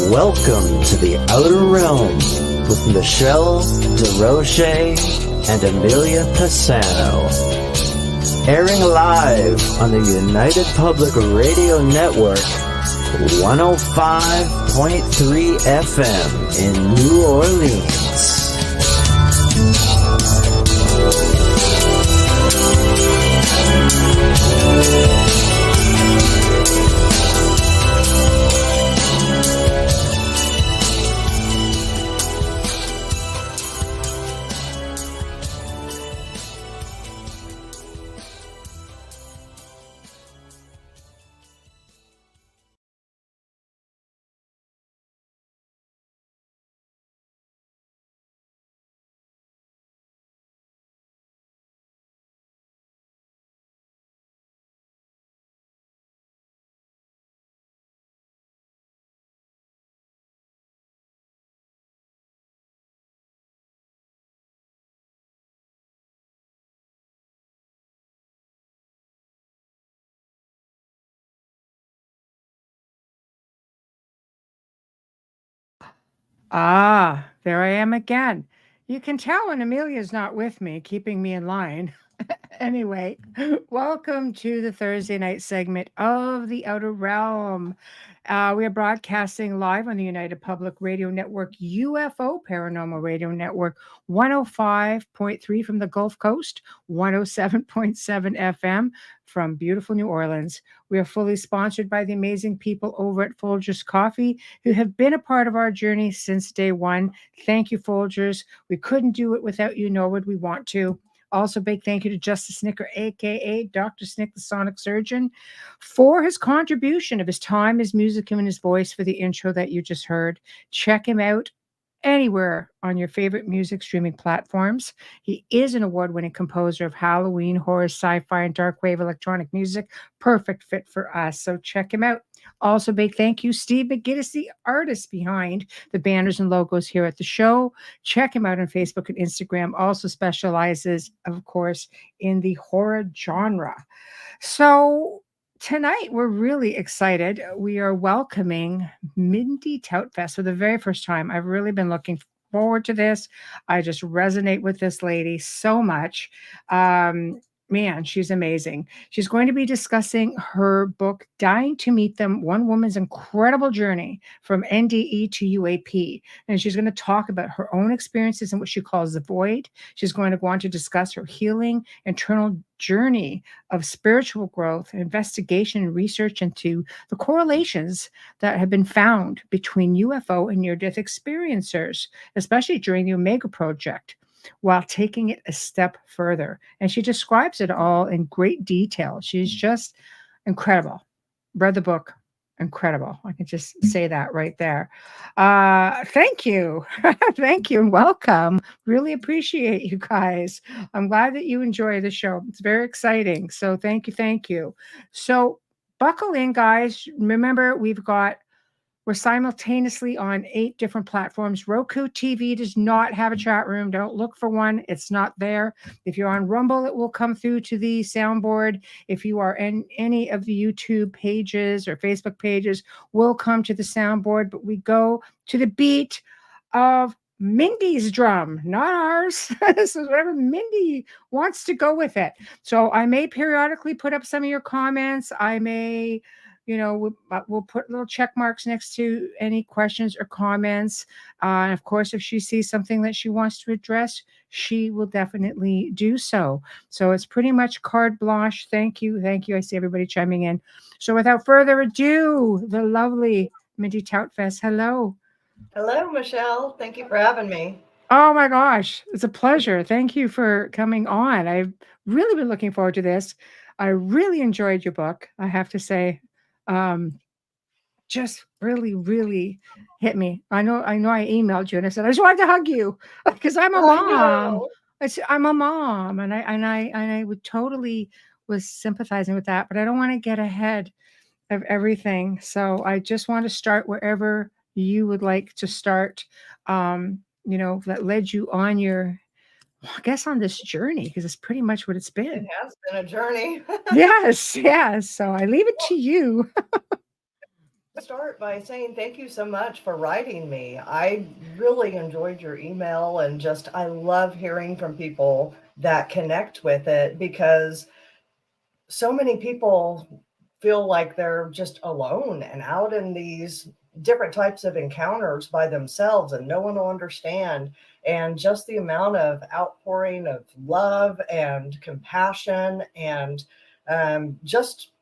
Welcome to the Outer Realm with Michelle DeRoche and Amelia Pisano. Airing live on the United Public Radio Network, 105.3 FM in New Orleans. There I am again. You can tell when Amelia's not with me, keeping me in line. Anyway, welcome to the Thursday night segment of The Outer Realm. We are broadcasting live on the United Public Radio Network, UFO Paranormal Radio Network, 105.3 from the Gulf Coast, 107.7 FM from beautiful New Orleans. We are fully sponsored by the amazing people over at Folgers Coffee who have been a part of our journey since day one. Thank you, Folgers. We couldn't do it without you, nor would we want to. Also, big thank you to Justice Snicker, a.k.a. Dr. Snick, the Sonic Surgeon, for his contribution of his time, his music, and his voice for the intro that you just heard. Check him out anywhere on your favorite music streaming platforms. He is an award-winning composer of Halloween, horror, sci-fi, and dark wave electronic music. Perfect fit for us, so check him out. Also, big thank you, Steve McGinnis, the artist behind the banners and logos here at the show. Check him out on Facebook and Instagram. Also specializes, of course, in the horror genre. So tonight, we're really excited. We are welcoming Mindy Tautfest for the very first time. I've really been looking forward to this. I just resonate with this lady so much. Man, she's amazing. She's going to be discussing her book, Dying to Meet Them, One Woman's Incredible Journey from N.D.E to U.A.P. And she's going to talk about her own experiences in what she calls the void. She's going to go on to discuss her healing, internal journey of spiritual growth, investigation, and research into the correlations that have been found between UFO and near-death experiencers, especially during the Omega Project, while taking it a step further. And she describes it all in great detail. She's just incredible. Read the book. Incredible. I can just say that right there. Thank you. Thank you and welcome. Really appreciate you guys. I'm glad that you enjoy the show. It's very exciting. So thank you. Thank you. So buckle in, guys. Remember, we're simultaneously on 8 different platforms. Roku TV does not have a chat room. Don't look for one. It's not there. If you're on Rumble, it will come through to the soundboard. If you are in any of the YouTube pages or Facebook pages, we'll come to the soundboard. But we go to the beat of Mindy's drum, not ours. This is whatever Mindy wants to go with it. So I may periodically put up some of your comments. I may... we'll put little check marks next to any questions or comments. And of course, if she sees something that she wants to address, she will definitely do so. So it's pretty much carte blanche. Thank you. Thank you. I see everybody chiming in. So without further ado, the lovely Mindy Tautfest. Hello. Hello, Michelle. Thank you for having me. Oh my gosh. It's a pleasure. Thank you for coming on. I've really been looking forward to this. I really enjoyed your book, I have to say. Just really, really hit me. I know I emailed you and I said, I just wanted to hug you because I'm a mom. I'm a mom. And I would totally was sympathizing with that, but I don't want to get ahead of everything. So I just want to start wherever you would like to start, that led you on your, I guess, on this journey, because it's pretty much what it's been. It has been a journey. Yes. So I leave it to you. Start by saying thank you so much for writing me. I really enjoyed your email, and just I love hearing from people that connect with it, because so many people feel like they're just alone and out in these different types of encounters by themselves, and no one will understand. And just the amount of outpouring of love and compassion, and just,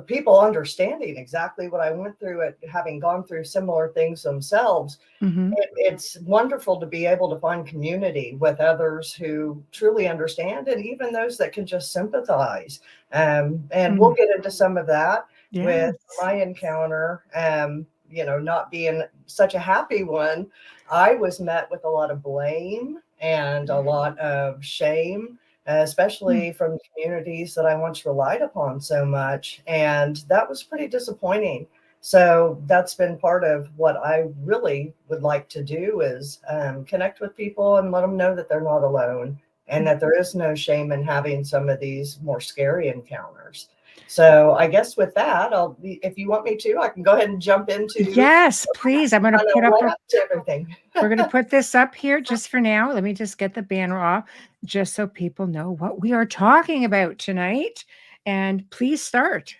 people understanding exactly what I went through, at having gone through similar things themselves. Mm-hmm. It's wonderful to be able to find community with others who truly understand, and even those that can just sympathize. And we'll get into some of that Yes. with my encounter. Not being such a happy one, I was met with a lot of blame and a lot of shame, especially from the communities that I once relied upon so much. And that was pretty disappointing. So that's been part of what I really would like to do, is connect with people and let them know that they're not alone, and that there is no shame in having some of these more scary encounters. So I guess with that, if you want me to, I can go ahead and jump into Yes, please. I'm going to kind put of up led a up to everything. We're going to put this up here just for now. Let me just get the banner off just so people know what we are talking about tonight. And please start.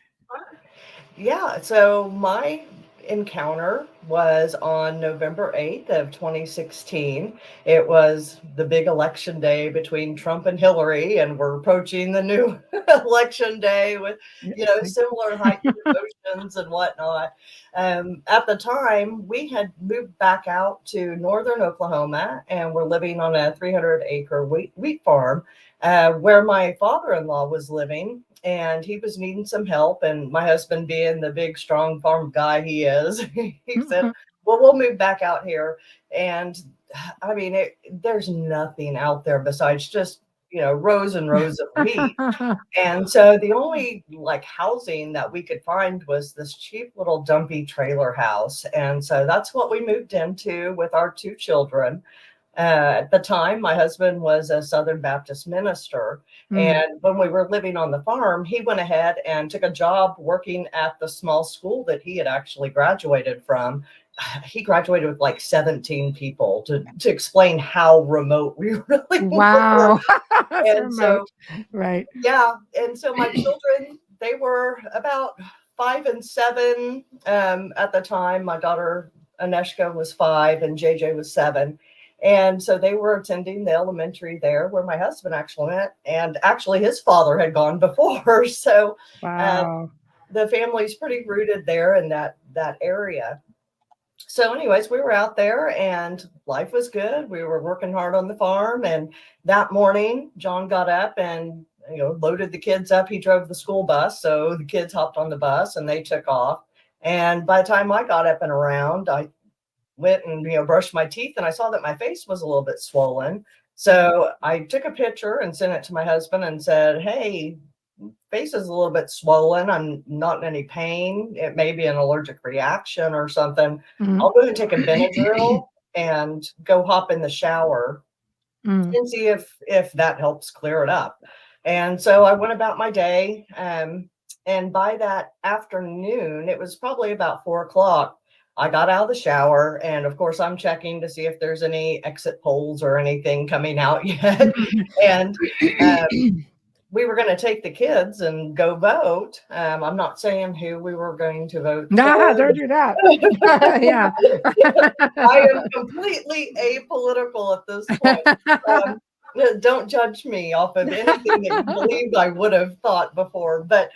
Yeah, so my encounter was on November 8th of 2016. It was the big election day between Trump and Hillary, and we're approaching the new election day with, similar heightened emotions and whatnot. At the time, we had moved back out to northern Oklahoma, and we're living on a 300-acre wheat farm, where my father-in-law was living, and he was needing some help. And my husband, being the big, strong farm guy he is, he said, well, we'll move back out here. And I mean, there's nothing out there besides just, rows and rows of wheat. And so the only housing that we could find was this cheap little dumpy trailer house. And so that's what we moved into with our two children. At the time, my husband was a Southern Baptist minister. And when we were living on the farm, he went ahead and took a job working at the small school that he had actually graduated from. He graduated with like 17 people, to explain how remote we really were. Wow. That's And remote. so, Right. yeah. And so my children, they were about 5 and 7 at the time. My daughter Aneshka was 5 and JJ was 7. And so they were attending the elementary there where my husband actually went. And actually his father had gone before. So Wow. the family's pretty rooted there in that area. So anyways, we were out there and life was good. We were working hard on the farm. And that morning, John got up and, loaded the kids up. He drove the school bus. So the kids hopped on the bus and they took off. And by the time I got up and around, I went and, brushed my teeth, and I saw that my face was a little bit swollen. So I took a picture and sent it to my husband and said, hey, face is a little bit swollen. I'm not in any pain. It may be an allergic reaction or something. I'll go ahead and take a Benadryl and go hop in the shower and see if that helps clear it up. And so I went about my day. And by that afternoon, it was probably about 4 o'clock. I got out of the shower, and of course, I'm checking to see if there's any exit polls or anything coming out yet. And we were going to take the kids and go vote. I'm not saying who we were going to vote Nah, for. don't do that. Yeah. I am completely apolitical at this point. Don't judge me off of anything that you believed I would have thought before. But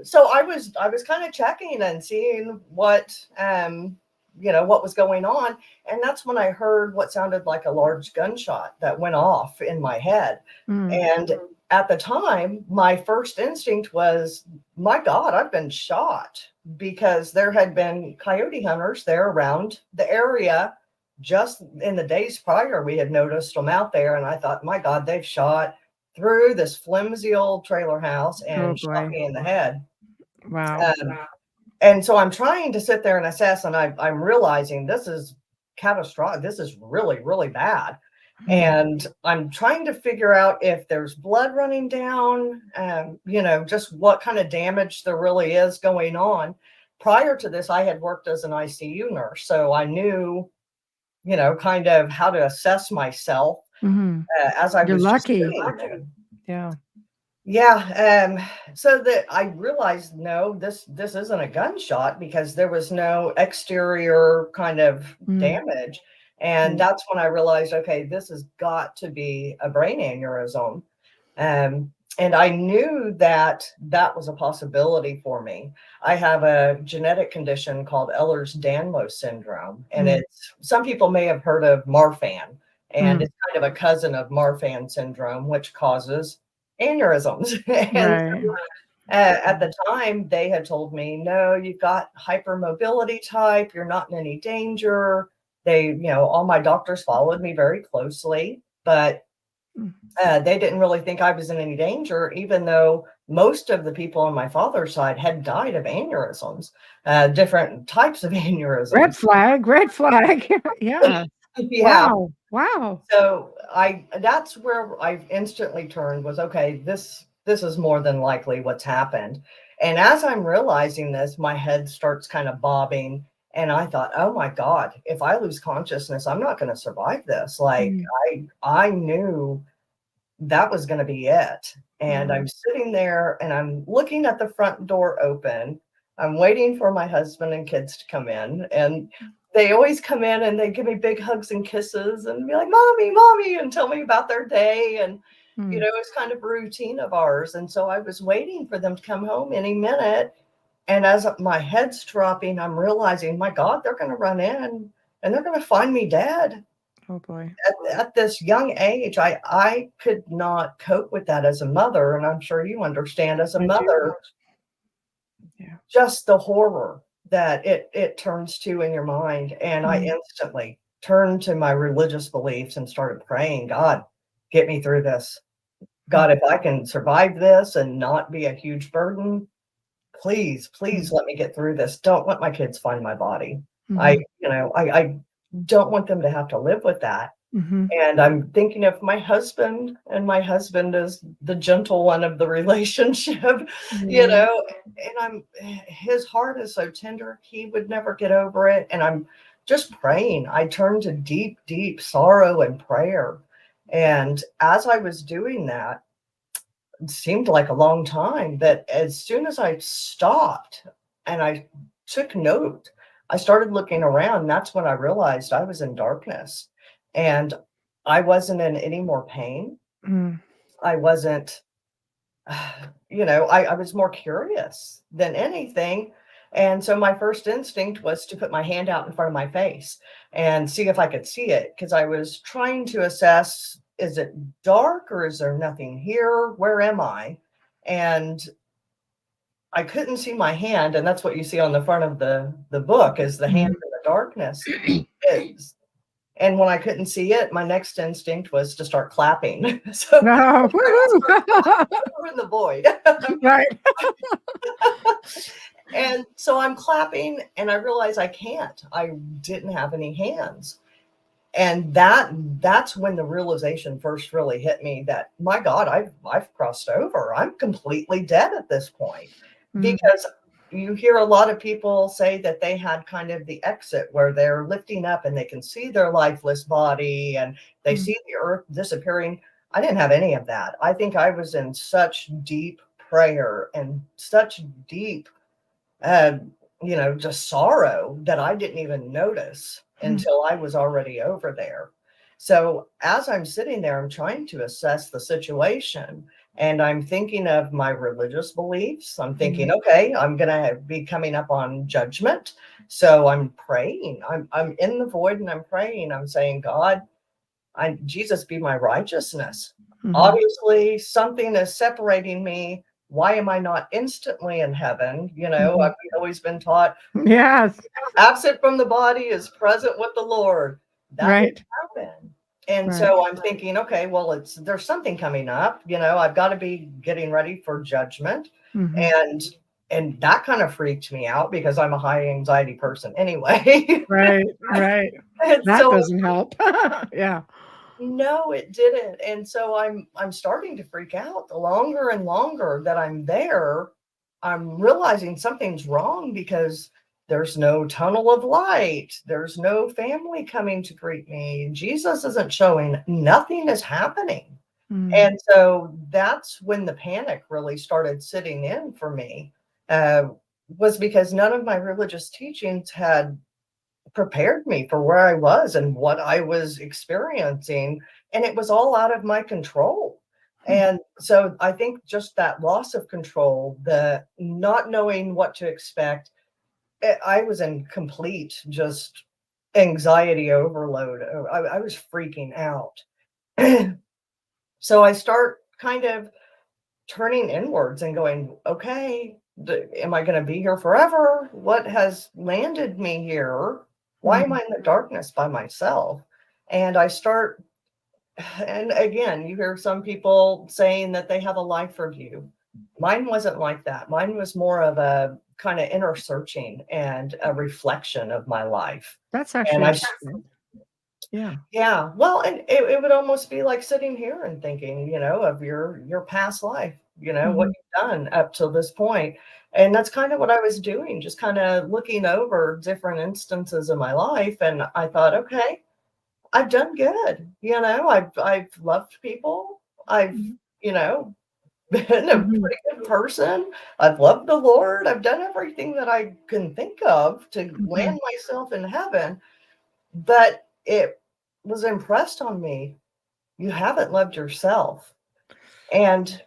so I was kind of checking and seeing what what was going on. And that's when I heard what sounded like a large gunshot that went off in my head. And at the time, my first instinct was, my God, I've been shot, because there had been coyote hunters there around the area. Just in the days prior, we had noticed them out there. And I thought, my God, they've shot through this flimsy old trailer house and shot me in the head. Wow. And so I'm trying to sit there and assess, and I'm realizing this is catastrophic. This is really, really bad. And I'm trying to figure out if there's blood running down, just what kind of damage there really is going on. prior to this, I had worked as an ICU nurse, so I knew, kind of how to assess myself as I You're was just lucky. sitting there. Yeah. Yeah, so that I realized, no, this isn't a gunshot because there was no exterior kind of damage. And that's when I realized, okay, this has got to be a brain aneurysm. And I knew that that was a possibility for me. I have a genetic condition called Ehlers-Danlos syndrome, and it's, some people may have heard of Marfan, and it's kind of a cousin of Marfan syndrome, which causes aneurysms. And Right. at the time, they had told me, no, you've got hypermobility type, you're not in any danger. They, all my doctors followed me very closely, but they didn't really think I was in any danger, even though most of the people on my father's side had died of aneurysms, different types of aneurysms. Red flag, red flag. Yeah. Yeah. Wow. So that's where I instantly turned, was, okay, this is more than likely what's happened. And as I'm realizing this, my head starts kind of bobbing. And I thought, oh my God, if I lose consciousness, I'm not going to survive this. Like I knew that was going to be it. And I'm sitting there and I'm looking at the front door open. I'm waiting for my husband and kids to come in, and they always come in and they give me big hugs and kisses and be like, mommy, and tell me about their day. And, it's kind of a routine of ours. And so I was waiting for them to come home any minute. And as my head's dropping, I'm realizing, my God, they're going to run in and they're going to find me dead. Oh boy. At this young age, I could not cope with that as a mother. And I'm sure you understand, as a mother, just the horror that it turns to in your mind. And I instantly turned to my religious beliefs and started praying, God, get me through this. God, if I can survive this and not be a huge burden, please let me get through this. Don't let my kids find my body. I don't want them to have to live with that. And I'm thinking of my husband, and my husband is the gentle one of the relationship, and his heart is so tender. He would never get over it. And I'm just praying. I turned to deep, deep sorrow and prayer. And as I was doing that, it seemed like a long time, but as soon as I stopped and I took note, I started looking around. That's when I realized I was in darkness, and I wasn't in any more pain. I wasn't, I was more curious than anything. And so my first instinct was to put my hand out in front of my face and see if I could see it, because I was trying to assess, is it dark or is there nothing here? Where am I? And I couldn't see my hand. And that's what you see on the front of the book, is the hand in the darkness. And when I couldn't see it, my next instinct was to start clapping. So No. we're in the void. Right. And so I'm clapping and I realize I can't. I didn't have any hands. And that's when the realization first really hit me that, my God, I've crossed over. I'm completely dead at this point. Because you hear a lot of people say that they had kind of the exit where they're lifting up and they can see their lifeless body and they see the earth disappearing. I didn't have any of that. I think I was in such deep prayer and such deep, just sorrow that I didn't even notice until I was already over there. So as I'm sitting there, I'm trying to assess the situation. And I'm thinking of my religious beliefs. I'm thinking, okay, I'm going to be coming up on judgment. So I'm praying. I'm in the void and I'm praying. I'm saying, God, Jesus, be my righteousness. Obviously, something is separating me. Why am I not instantly in heaven? I've always been taught, Yes. absent from the body is present with the Lord. That didn't happen. And so I'm thinking, okay, well, there's something coming up. I've got to be getting ready for judgment. And that kind of freaked me out because I'm a high anxiety person anyway. Right. And That so, doesn't help. Yeah. no, it didn't. And so I'm starting to freak out. The longer and longer that I'm there, I'm realizing something's wrong because there's no tunnel of light. There's no family coming to greet me. Jesus isn't showing. Nothing is happening. And so that's when the panic really started sitting in for me, was because none of my religious teachings had prepared me for where I was and what I was experiencing. And it was all out of my control. And so I think just that loss of control, the not knowing what to expect, I was in complete just anxiety overload. I was freaking out. So I start kind of turning inwards and going, okay, am I going to be here forever? What has landed me here? Why am I in the darkness by myself? And I start, and again, you hear some people saying that they have a life review. Mine wasn't like that. Mine was more of a kind of inner searching and a reflection of my life. That's And actually, yeah. Yeah. Well, and it would almost be like sitting here and thinking, of your past life, what you've done up till this point. And that's kind of what I was doing, just kind of looking over different instances of my life. And I thought, okay, I've done good. I've loved people. I've, been a pretty good person. I've loved the Lord. I've done everything that I can think of to land myself in heaven. But it was impressed on me, you haven't loved yourself. And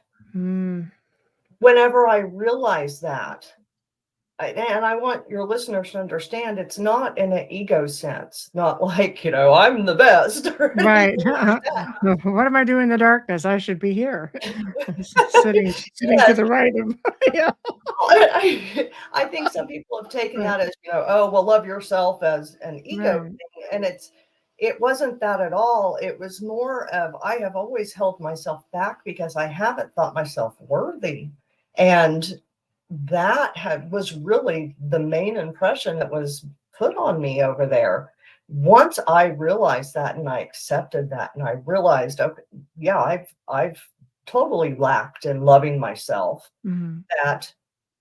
whenever I realized that, and I want your listeners to understand, it's not in an ego sense, not like, I'm the best. right. What am I doing in the darkness? I should be here, sitting to the right of, yeah. I think some people have taken that as, oh, well, love yourself as an ego thing. And it wasn't that at all. It was more of, I have always held myself back because I haven't thought myself worthy. And that was really the main impression that was put on me over there. Once I realized that and I accepted that and I realized, okay, yeah, I've totally lacked in loving myself, that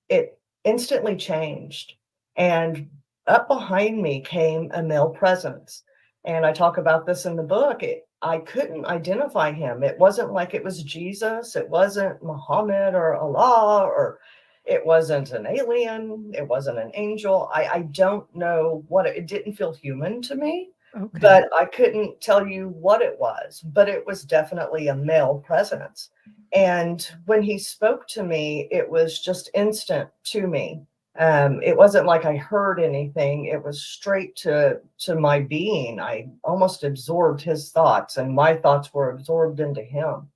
it instantly changed. And up behind me came a male presence. And I talk about this in the book. I couldn't identify him. It wasn't like it was Jesus. It wasn't Muhammad or Allah, or it wasn't an alien. It wasn't an angel. I don't know what it didn't feel human to me. Okay. But I couldn't tell you what it was, but it was definitely a male presence. And when he spoke to me, it was just instant to me. It wasn't like I heard anything. It was straight to my being. I almost absorbed his thoughts, and my thoughts were absorbed into him.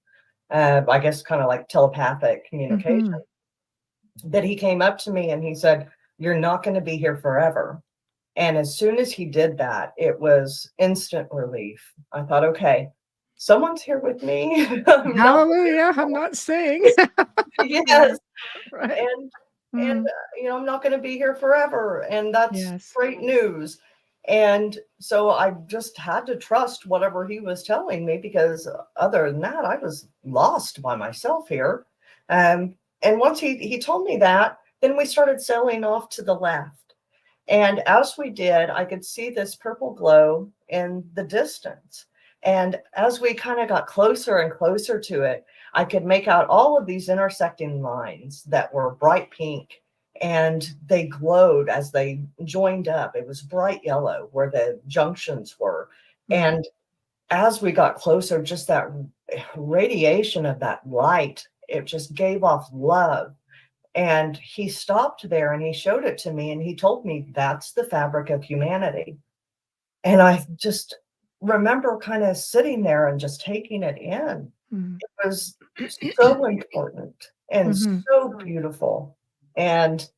I guess kind of like telepathic communication. That he came up to me and he said, "You're not going to be here forever." And as soon as he did that, it was instant relief. I thought, okay, someone's here with me. Hallelujah. I'm not saying. Yes. Right. And I'm not going to be here forever. And that's great news. And so I just had to trust whatever he was telling me, because other than that, I was lost by myself here. And once he told me that, then we started sailing off to the left. And as we did, I could see this purple glow in the distance. And as we kind of got closer and closer to it, I could make out all of these intersecting lines that were bright pink, and they glowed as they joined up. It was bright yellow where the junctions were. And as we got closer, just that radiation of that light, it just gave off love. And he stopped there and he showed it to me and he told me that's the fabric of humanity. And I just remember kind of sitting there and just taking it in. It was so important and so beautiful. And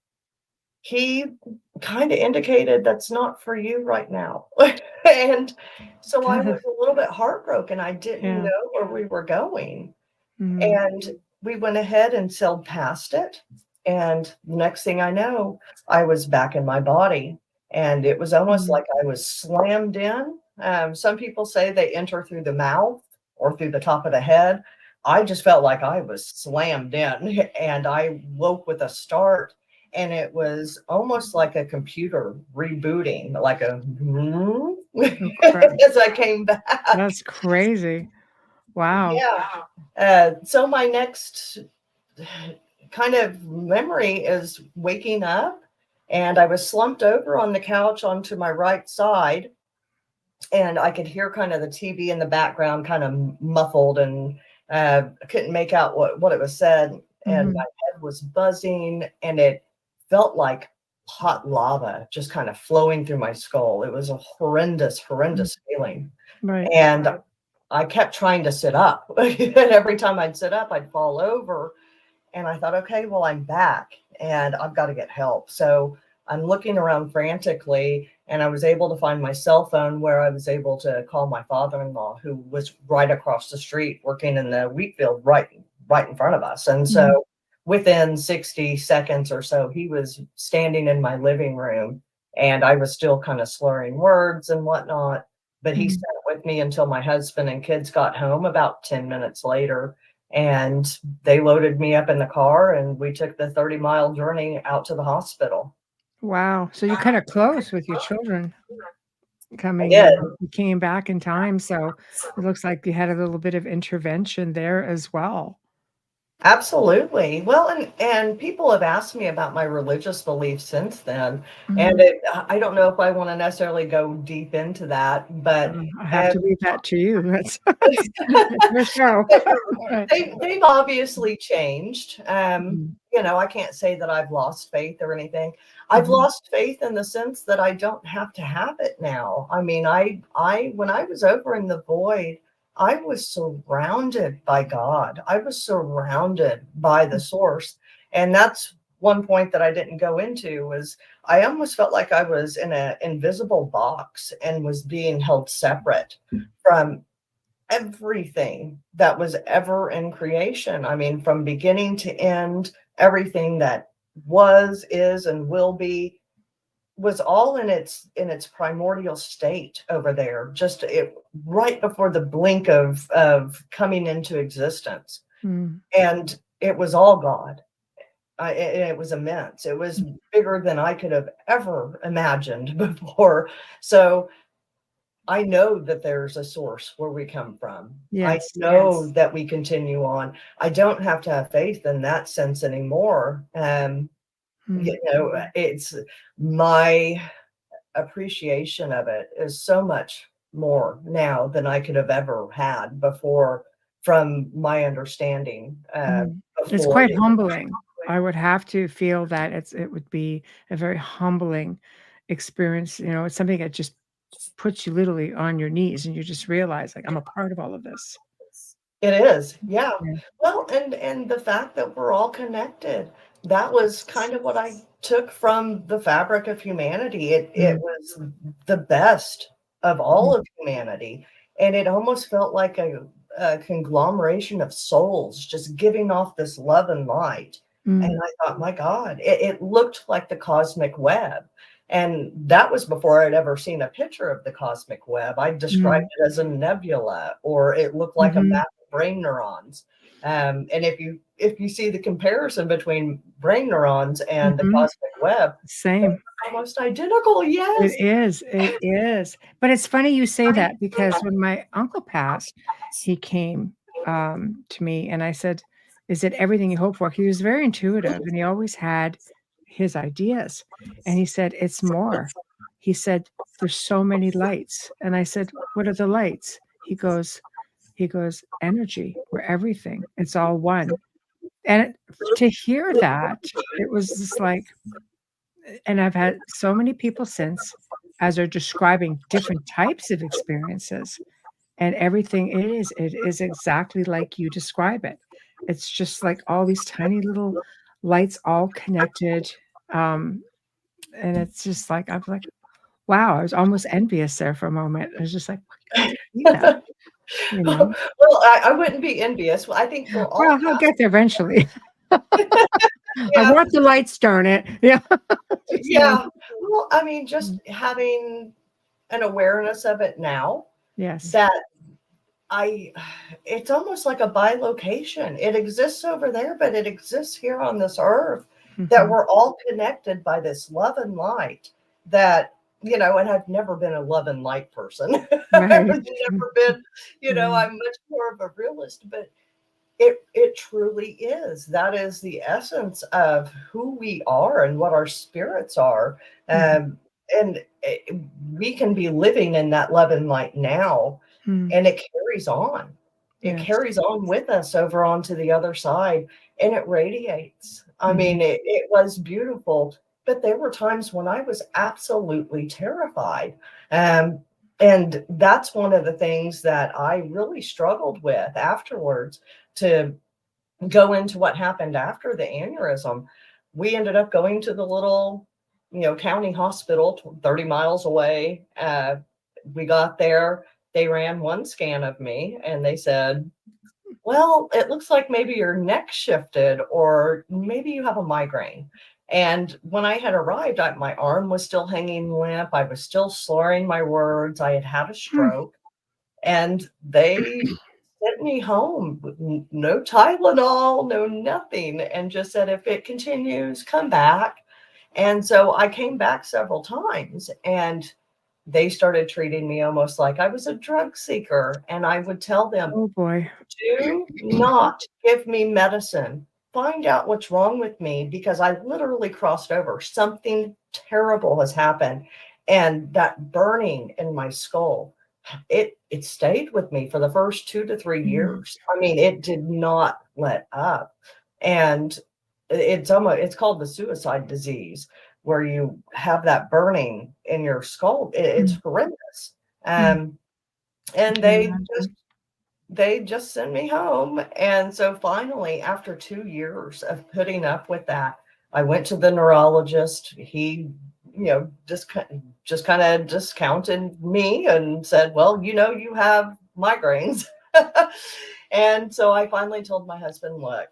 he kind of indicated that's not for you right now. And so I was a little bit heartbroken. I didn't know where we were going. And we went ahead and sailed past it. And next thing I know, I was back in my body. And it was almost like I was slammed in. Some people say they enter through the mouth or through the top of the head. I just felt like I was slammed in, and I woke with a start, and it was almost like a computer rebooting, like a Oh, crap. as I came back. That's crazy. Wow. Yeah. So my next kind of memory is waking up, and I was slumped over on the couch onto my right side, and I could hear kind of the TV in the background, kind of muffled, and I couldn't make out what it was said. And my Mhm. head was buzzing, and it felt like hot lava just kind of flowing through my skull. It was a horrendous, Mm. horrendous feeling. Right. And I kept trying to sit up. And every time I'd sit up, I'd fall over. And I thought, okay, well, I'm back and I've got to get help. So I'm looking around frantically, and I was able to find my cell phone where I was able to call my father-in-law, who was right across the street working in the wheat field right in front of us. And Mhm. so within 60 seconds or so, he was standing in my living room, and I was still kind of slurring words and whatnot. But he Mhm. sat with me until my husband and kids got home about 10 minutes later. And they loaded me up in the car, and we took the 30-mile journey out to the hospital. Wow. So you're kinda close with your children I coming did. in. You came back in time, so it looks like you had a little bit of intervention there as well. Absolutely. Well, and people have asked me about my religious beliefs since then, and Mhm. I don't know if I wanna necessarily go deep into that, but, I have um to leave that to you. That's your show. Right. they've obviously changed. Mhm. I can't say that I've lost faith or anything. I've Mhm. lost faith in the sense that I don't have to have it now. I mean, I when I was over in the void, I was surrounded by God. I was surrounded by the source. And that's one point that I didn't go into, was I almost felt like I was in an invisible box and was being held separate from everything that was ever in creation. I mean, from beginning to end, everything that was, is, and will be was all in its primordial state over there, just right before the blink of coming into existence. Mm. And it was all God. It was immense. It was bigger than I could have ever imagined before. So I know that there's a source where we come from. I Yes. know that we continue on. I don't have to have faith in that sense anymore. Mm. It's my appreciation of it is so much more now than I could have ever had before, from my understanding Mhm. It's before. quite humbling. I would have to feel that it would be a very humbling experience, it's something that just puts you literally on your knees, and you just realize, like, "I'm a part of all of this." It is, yeah. Yeah. Well, and the fact that we're all connected, that was kind of what I took from the fabric of humanity. It Mm, was the best of all mhm, of humanity, and it almost felt like a conglomeration of souls just giving off this love and light. And mm, I thought, my God, it looked like the cosmic web. And that was before I'd ever seen a picture of the cosmic web. I described mm, it as a nebula, or it looked like a mhm, map of brain neurons. And if you see the comparison between brain neurons and the mhm. cosmic web, they're Same. almost identical. Yes. It is. But it's funny you say that because when my uncle passed, he came, to me and I said, "Is it everything you hoped for?" He was very intuitive and he always had his ideas. And he said, "It's more." He said, "There's so many lights." And I said, "What are the lights?" He goes, "Energy. We're everything. It's all one." And to hear that, it was just like, and I've had so many people since, as they're describing different types of experiences, and everything it is exactly like you describe it. It's just like all these tiny little lights all connected, um, and it's just like, I'm like, "Wow," I was almost envious there for a moment. I was just like, "I got to see that," you know? Well, I wouldn't be envious. Well, I think we're all Well, I'll get there eventually. I yeah, want the lights, darn it. Yeah. Just, yeah. Well, I mean, just mm, having an awareness of it now, yes. that I it's almost like a bilocation. It exists over there, but it exists here on this earth, that Mhm. we're all connected by this love and light that, and I've never been a love and light person. I've Right. never been, Mm. I'm much more of a realist, but it truly is. That is the essence of who we are and what our spirits are. Mhm. And we can be living in that love and light now, Mm. and it carries on. It Yes. carries on with us over onto the other side, and it radiates. I Mhm. mean, it was beautiful, but there were times when I was absolutely terrified. Um, and that's one of the things that I really struggled with afterwards, to go into what happened after the aneurysm. We ended up going to the little, county hospital 30 miles away. We got there. They ran one scan of me and they said, well, it looks like maybe your neck shifted or maybe you have a migraine. And when I had arrived, my arm was still hanging limp. I was still slurring my words. I had had a Mm. stroke. And they sent me home with no Tylenol, no nothing, and just said, if it continues, come back. And so I came back several times, and they started treating me almost like I was a drug seeker. And I would tell them, Oh boy. do not give me medicine. Find out what's wrong with me, because I literally crossed over. Something terrible has happened. And that burning in my skull, it stayed with me for the first 2 to 3 Mm. years. I mean, it did not let up. And it's called the suicide disease, where you have that burning in your skull. It's Mm. horrendous. Mm. Um, I and can imagine. they just sent me home. And so finally, after 2 years of putting up with that, I went to the neurologist. He, just kind of discounted me and said, well, you have migraines. And so I finally told my husband, look,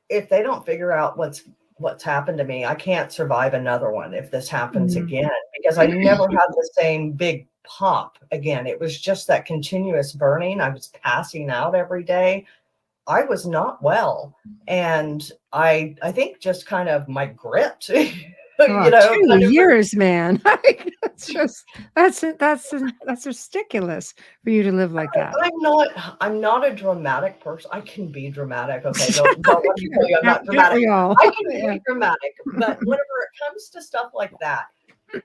if they don't figure out what's happened to me, I can't survive another one if this happens Mm. again, because I never had the same big pop again. It was just that continuous burning. I was passing out every day. I was not well. And I think just kind of my grit, Oh, kind 2 of. years, man. That's just that's ridiculous for you to live like that. I'm not a dramatic person. I can be dramatic, okay? Don't let me tell you I'm not Can't dramatic. we all? I can Yeah. be dramatic, but whenever it comes to stuff like that,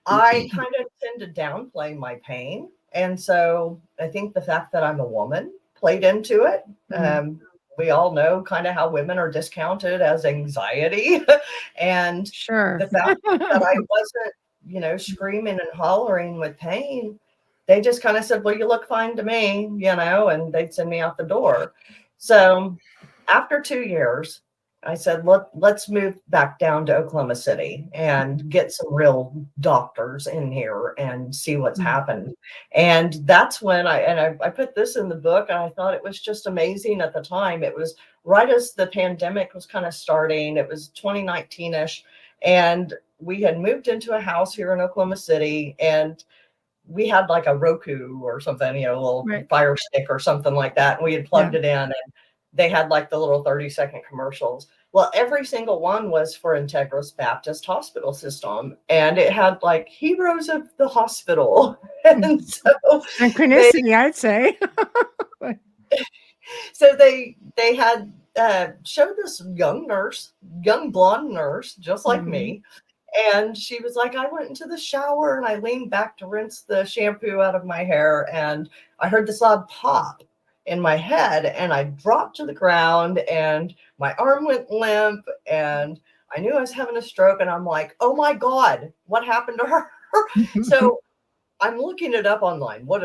I kind of tend to downplay my pain. And so I think the fact that I'm a woman played into it. Mhm. We all know kind of how women are discounted as anxiety. And Sure. the fact that I wasn't, screaming and hollering with pain, they just kind of said, well, you look fine to me, and they'd send me out the door. So after 2 years, I said, let's move back down to Oklahoma City and get some real doctors in here and see what's Mm. happened. And that's when I put this in the book, and I thought it was just amazing at the time. It was right as the pandemic was kind of starting. It was 2019-ish. And we had moved into a house here in Oklahoma City, and we had like a Roku or something, a little Right. Fire Stick or something like that. And we had Yeah. plugged it in, and they had like the little 30-second commercials. Well, every single one was for Integris Baptist Hospital System, and it had like heroes of the hospital. Mhm. And they Synchronicity, I'd say. they had showed this young blonde nurse, just like Mhm. me. And she was like, I went into the shower and I leaned back to rinse the shampoo out of my hair. And I heard this loud pop in my head, and I dropped to the ground and my arm went limp, and I knew I was having a stroke. And I'm like, oh my God, what happened to her? So I'm looking it up online. What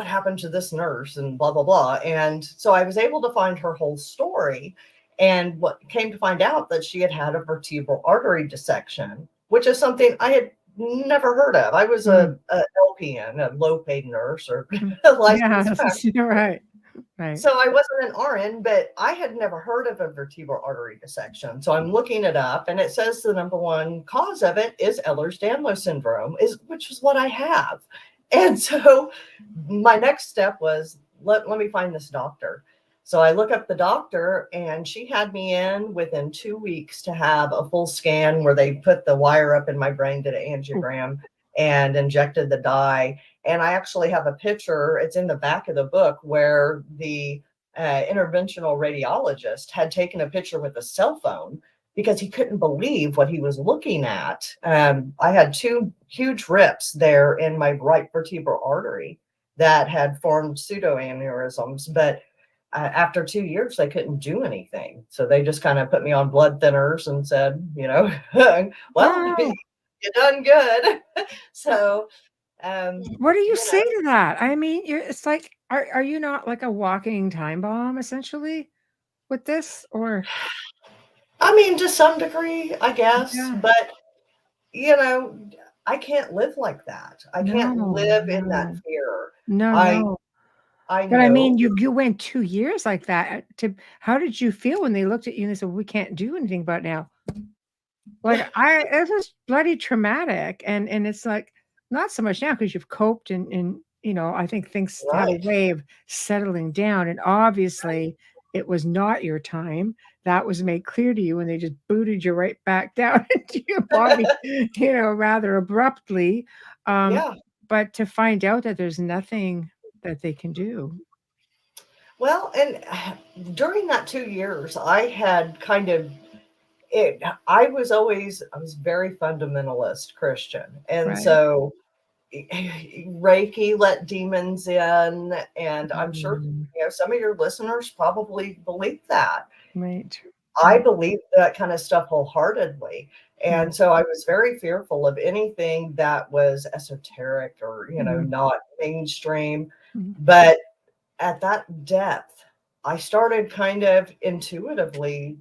happened to this nurse and blah, blah, blah. And so I was able to find her whole story. And what came to find out that she had had a vertebral artery dissection, which is something I had never heard of. I was Mm. a LPN, a low paid nurse, or Mm. a Yeah, licensed practitioner. you're right. Right. So I wasn't an RN, but I had never heard of a vertebral artery dissection. So I'm looking it up, and it says the number one cause of it is Ehlers-Danlos syndrome, which is what I have. And so my next step was, let me find this doctor. So I look up the doctor, and she had me in within 2 weeks to have a full scan where they put the wire up in my brain, did an angiogram, and injected the dye. And I actually have a picture, it's in the back of the book, where the interventional radiologist had taken a picture with a cell phone because he couldn't believe what he was looking at. I had 2 huge rips there in my right vertebral artery that had formed pseudoaneurysms, but after 2 years, they couldn't do anything. So they just kind of put me on blood thinners and said, well, Wow. you done good. So, What do you you say know, to that? I mean, it's like, are you not like a walking time bomb essentially with this? Or I mean, to some degree, I guess, yeah, but you know, I can't live like that. I can't no, live in that no, fear. no, I no. I But I mean, know. you went 2 years like that to how did you feel when they looked at you and they said, "We can't do anything about it now?" Like, it was bloody traumatic, and it's like, not so much now because 'cause you've coped and, I think things had a Right. way of settling down, and obviously, it was not your time. That was made clear to you, and they just booted you right back down into your body, rather abruptly, um, Yeah. but to find out that there's nothing that they can do. Well, and during that 2 years, I had kind of it I was very fundamentalist Christian. And Right. so Reiki let demons in, and I'm sure Mm, some of your listeners probably believe that. right. I Right. believe that kind of stuff wholeheartedly. Mm, And so I was very fearful of anything that was esoteric or, mhm, not mainstream. mhm, But at that depth, I started kind of intuitively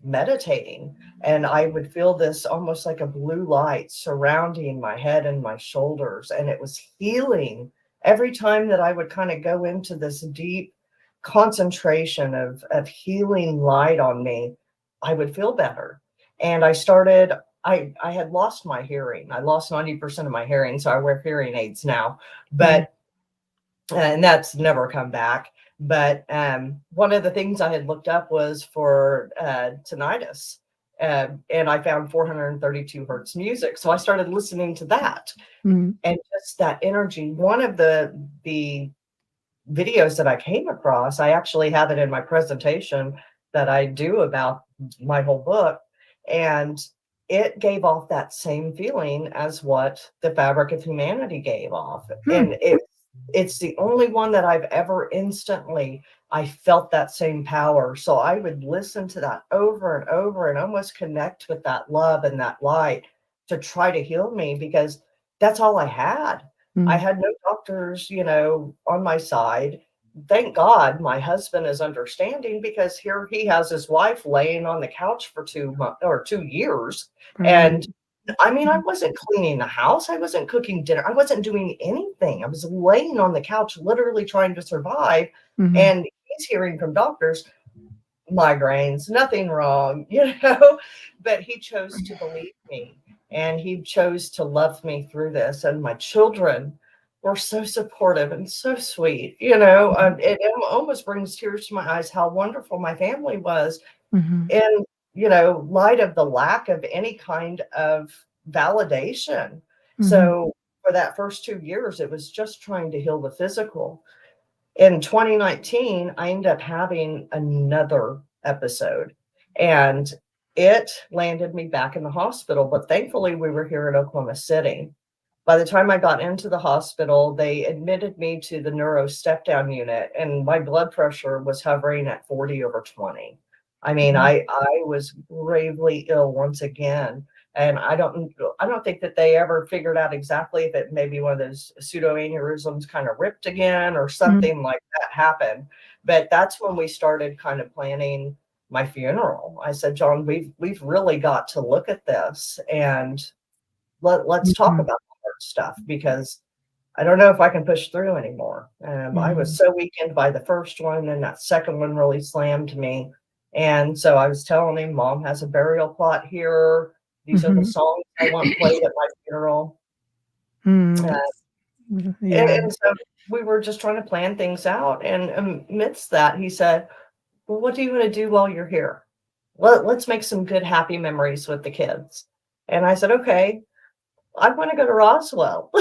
meditating, and I would feel this almost like a blue light surrounding my head and my shoulders. And it was healing every time that I would kind of go into this deep concentration of healing light on me. I would feel better. And I had lost my hearing. I lost 90% of my hearing, so I wear hearing aids now. mhm, But and that's never come back. But one of the things I had looked up was for tinnitus, and I found 432 hertz music. So I started listening to that, mhm, and just that energy. One of the videos that I came across, I actually have it in my presentation that I do about my whole book, and it gave off that same feeling as what the Fabric of Humanity gave off. hmm, And it's the only one that I've ever instantly I felt that same power. So I would listen to that over and over and almost connect with that love and that light to try to heal me, because that's all I had. I mhm, had no doctors, on my side. Thank God my husband is understanding, because here he has his wife laying on the couch for 2 months or 2 years. right. And I mean, I wasn't cleaning the house. I wasn't cooking dinner. I wasn't doing anything. I was laying on the couch, literally trying to survive. Mhm, And he's hearing from doctors, migraines, nothing wrong, but he chose to believe me, and he chose to love me through this. And my children were so supportive and so sweet, mhm, it almost brings tears to my eyes how wonderful my family was mhm, in, light of the lack of any kind of validation. mhm, So for that first 2 years, it was just trying to heal the physical. In 2019, I ended up having another episode, and it landed me back in the hospital. But thankfully, we were here in Oklahoma City. By the time I got into the hospital, they admitted me to the neuro step down unit, and my blood pressure was hovering at 40/20. I mean, mhm, I was gravely ill once again. And I don't think that they ever figured out exactly if it maybe one of those pseudoaneurysms kind of ripped again or mhm, something like that happened. But that's when we started kind of planning my funeral. I said, John, we've really got to look at this, and let's talk mhm, about the hard stuff, because I don't know if I can push through anymore. I was mhm, so weakened by the first one, and that second one really slammed me. And so I was telling him, Mom has a burial plot here. These are the mhm, songs I want played at my funeral. mhm. Uh, Yeah. And so we were just trying to plan things out, and amidst that, he said, "Well, what do you wanna do while you're here? Let's make some good, happy memories with the kids." And I said, "Okay, I wanna go to Roswell."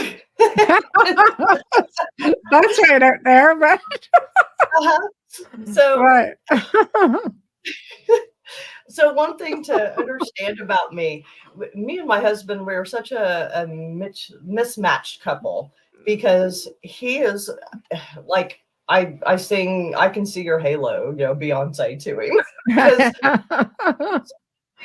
That's right up there, but Uh-huh. So right. so one thing to understand about me, me and my husband, we're such a mismatched couple because he is like I sing I can see your halo, Beyonce to him because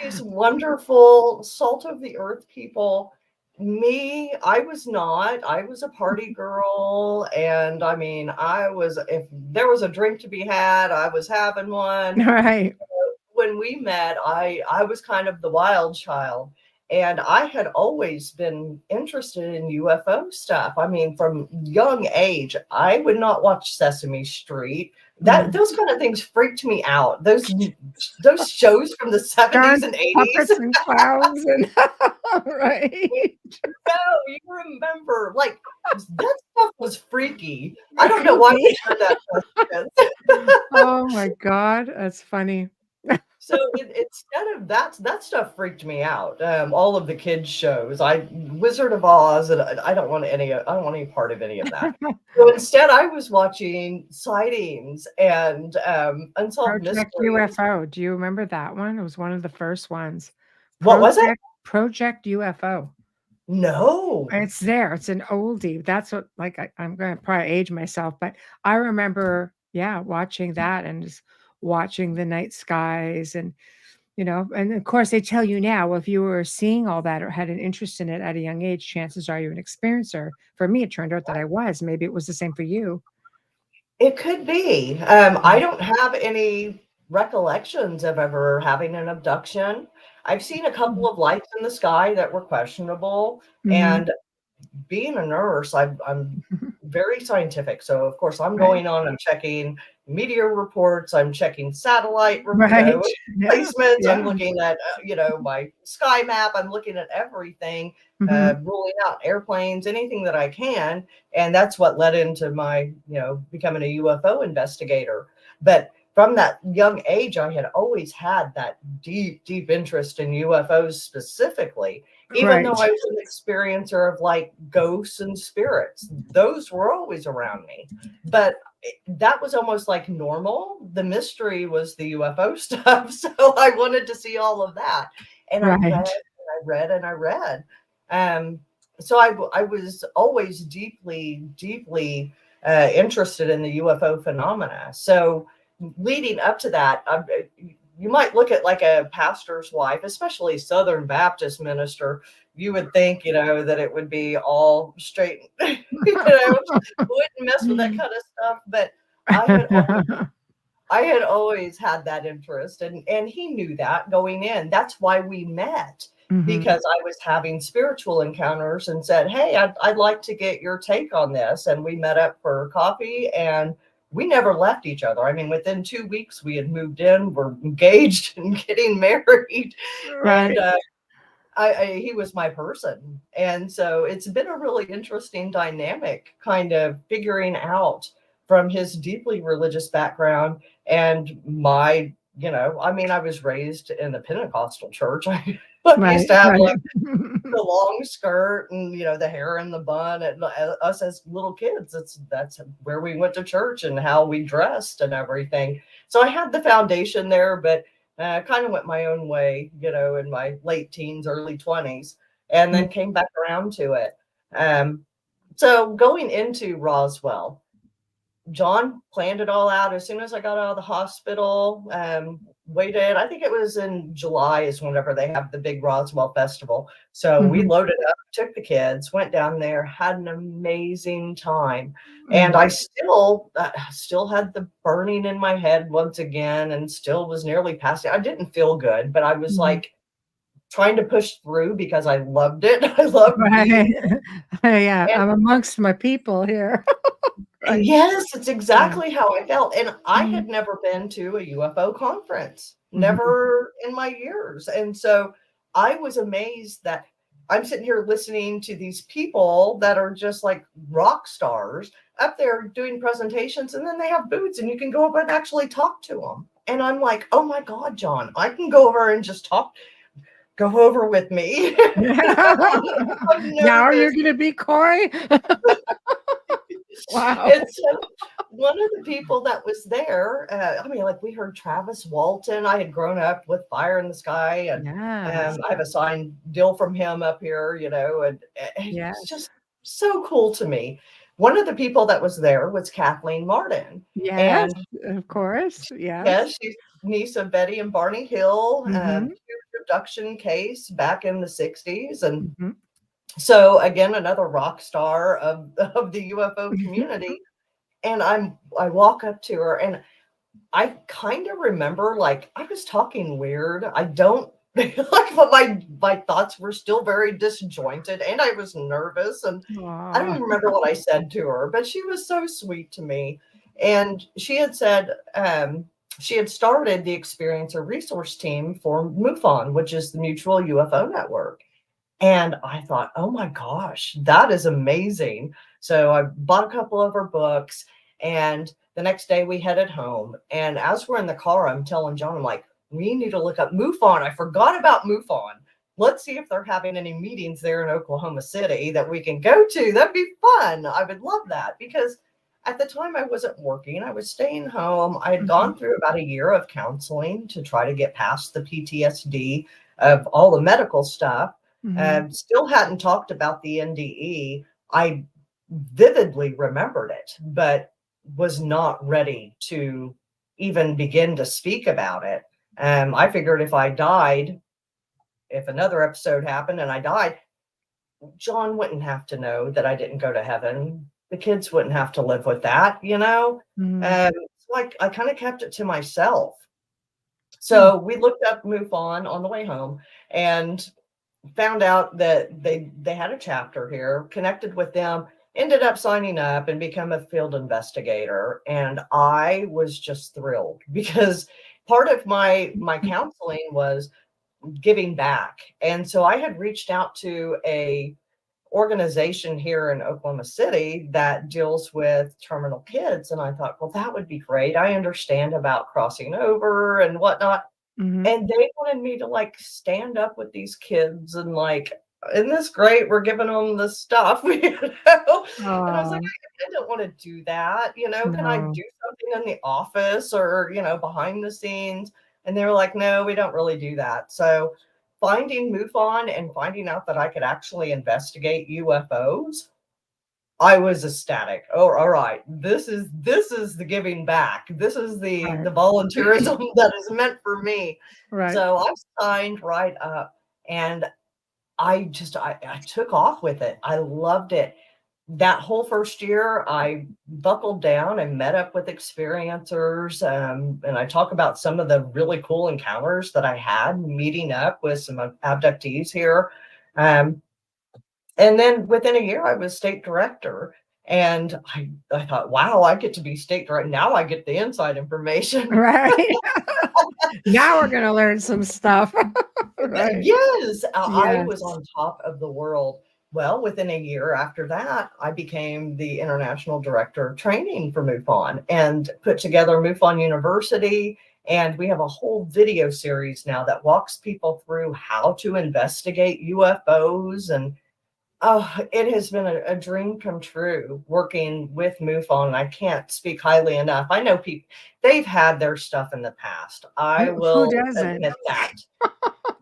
these wonderful salt of the earth people. Me, I was not. I was a party girl, and I mean, I was if there was a drink to be had, I was having one. Right. When we met, I was kind of the wild child, and I had always been interested in UFO stuff. I mean, from young age, I would not watch Sesame Street. That Mm. those kind of things freaked me out. Those shows from the 70s Darn and 80s. puppets and clowns and right. No, you remember, like, that stuff was freaky. I It don't know could why we be. showed that to our kids. Oh my god, that's funny. So instead of that stuff freaked me out. All of the kids shows, I Wizard of Oz, and I I don't want any part of any of that. So instead, I was watching sightings and unsolved Project mysteries. UFO, do you remember that one? It was one of the first ones. What was it? Project UFO. No. It's there, it's an oldie. That's what like, I'm gonna probably age myself, but I remember, yeah, watching that and just watching the night skies and of course, they tell you now, if you were seeing all that or had an interest in it at a young age, chances are you're an experiencer. For me, it turned out that I was. Maybe it was the same for you. It could be. I Mm. don't have any recollections of ever having an abduction. I've seen a couple of lights in the sky that were questionable, Mhm. and being a nurse, I'm very scientific. So of course I'm Right. going on, I'm checking meteor reports, I'm checking satellite, Right. Yeah. placements, I'm Yeah. looking at, my sky map, I'm looking at everything, Mhm. ruling out airplanes, anything that I can. And that's what led into my, becoming a UFO investigator. But from that young age, I had always had that deep, deep interest in UFOs specifically, even though Right. I was an experiencer of like ghosts and spirits. Those were always around me. But that was almost like normal. The mystery was the UFO stuff. So I wanted to see all of that. And I read Right. and I read and I read. Um, so I was always deeply, deeply interested in the UFO phenomena. So leading up to that, you might look at like a pastor's wife, especially Southern Baptist minister. You would think, that it would be all straight, wouldn't mess with that kind of stuff. But I had always, I had always had that interest, and he knew that going in. That's why we met, Mhm. because I was having spiritual encounters and said, "Hey, I'd like to get your take on this." And we met up for coffee, and we never left each other. I mean, within 2 weeks, we had moved in, we're engaged and getting married, and Right. he was my person. And so it's been a really interesting dynamic, kind of figuring out from his deeply religious background and my, I mean, I was raised in a Pentecostal church. I used Right. to have Right. like the long skirt and the hair in the bun, and us as little kids, that's where we went to church and how we dressed and everything. So I had the foundation there, but kind of went my own way, in my late teens, early 20s, and then came back around to it. Um, so going into Roswell, John planned it all out as soon as I got out of the hospital. Waited, I think it was in July is whenever they have the big Roswell festival. So we Mhm. loaded up, took the kids, went down there, had an amazing time. And Mm. I still had the burning in my head once again, and still was nearly passing. I didn't feel good, but I was Mhm. like trying to push through because I loved it. I loved being Right. Yeah, and I'm amongst my people here. Right. yes, it's Yeah. exactly how I felt, and I had Mhm. never been to a UFO conference, Mhm. never in my years, and so I was amazed that I'm sitting here listening to these people that are just like rock stars up there doing presentations, and then they have booths and you can go over and actually talk to them. And I'm like, oh my God, John, I can go over and just talk. Go over with me. I'm Now you're nervous. going to be coy? Wow. And so one of the people that was there, I mean, like we heard Travis Walton. I had grown up with Fire in the Sky, and Yes. I have a signed deal from him up here, you know, and Yes. it's just so cool to me. One of the people that was there was Kathleen Martin. Yes, And of course. Yes. yes, she's niece of Betty and Barney Hill, Mhm. huge abduction case back in the 60s. And Mhm. so again, another rock star of the UFO community. And I walk up to her and I kind of remember like I was talking weird. I don't like but my thoughts were still very disjointed and I was nervous and I don't Aw. even remember what I said to her, but she was so sweet to me. And she had said she had started the Experiencer resource team for MUFON, which is the Mutual UFO Network. And I thought, oh my gosh, that is amazing. So I bought a couple of her books, and the next day we headed home. And as we're in the car, I'm telling John, I'm like, we need to look up MUFON. I forgot about MUFON. Let's see if they're having any meetings there in Oklahoma City that we can go to. That'd be fun. I would love that because at the time I wasn't working. I was staying home. I had Mhm. gone through about a year of counseling to try to get past the PTSD of all the medical stuff. Mhm. Still hadn't talked about the N.D.E. I vividly remembered it, but was not ready to even begin to speak about it. I figured if I died, if another episode happened and I died, John wouldn't have to know that I didn't go to heaven. The kids wouldn't have to live with that, you know? Mhm. So I kind of kept it to myself. Hmm. So we looked up MUFON on the way home and found out that they had a chapter here, connected with them, ended up signing up and become a field investigator. And I was just thrilled because part of my counseling was giving back. And so I had reached out to a organization here in Oklahoma City that deals with terminal kids. And I thought, well, that would be great. I understand about crossing over and whatnot. Mhm. And they wanted me to like stand up with these kids and like, isn't this great? We're giving them the stuff, you know? And I was like, Aw, I don't want to do that. You know, can I no. do something in the office or, you know, behind the scenes? And they were like, no, we don't really do that. So finding MUFON and finding out that I could actually investigate UFOs, I was ecstatic. Oh, all right. This is the giving back. This is Right. the volunteerism that is meant for me. Right. So I signed right up and I took off with it. I loved it. That whole first year, I buckled down and met up with experiencers. And I talk about some of the really cool encounters that I had meeting up with some abductees here. Um, and then within a year, I was state director. And I thought, wow, I get to be state director. Now I get the inside information. Right. Now we're gonna learn some stuff. Right. Yes, I was Yes. on top of the world. Well, within a year after that, I became the international director of training for MUFON and put together MUFON University. And we have a whole video series now that walks people through how to investigate UFOs. And oh, it has been a dream come true working with MUFON. I can't speak highly enough. I know people, they've had their stuff in the past. I Who will doesn't? admit that.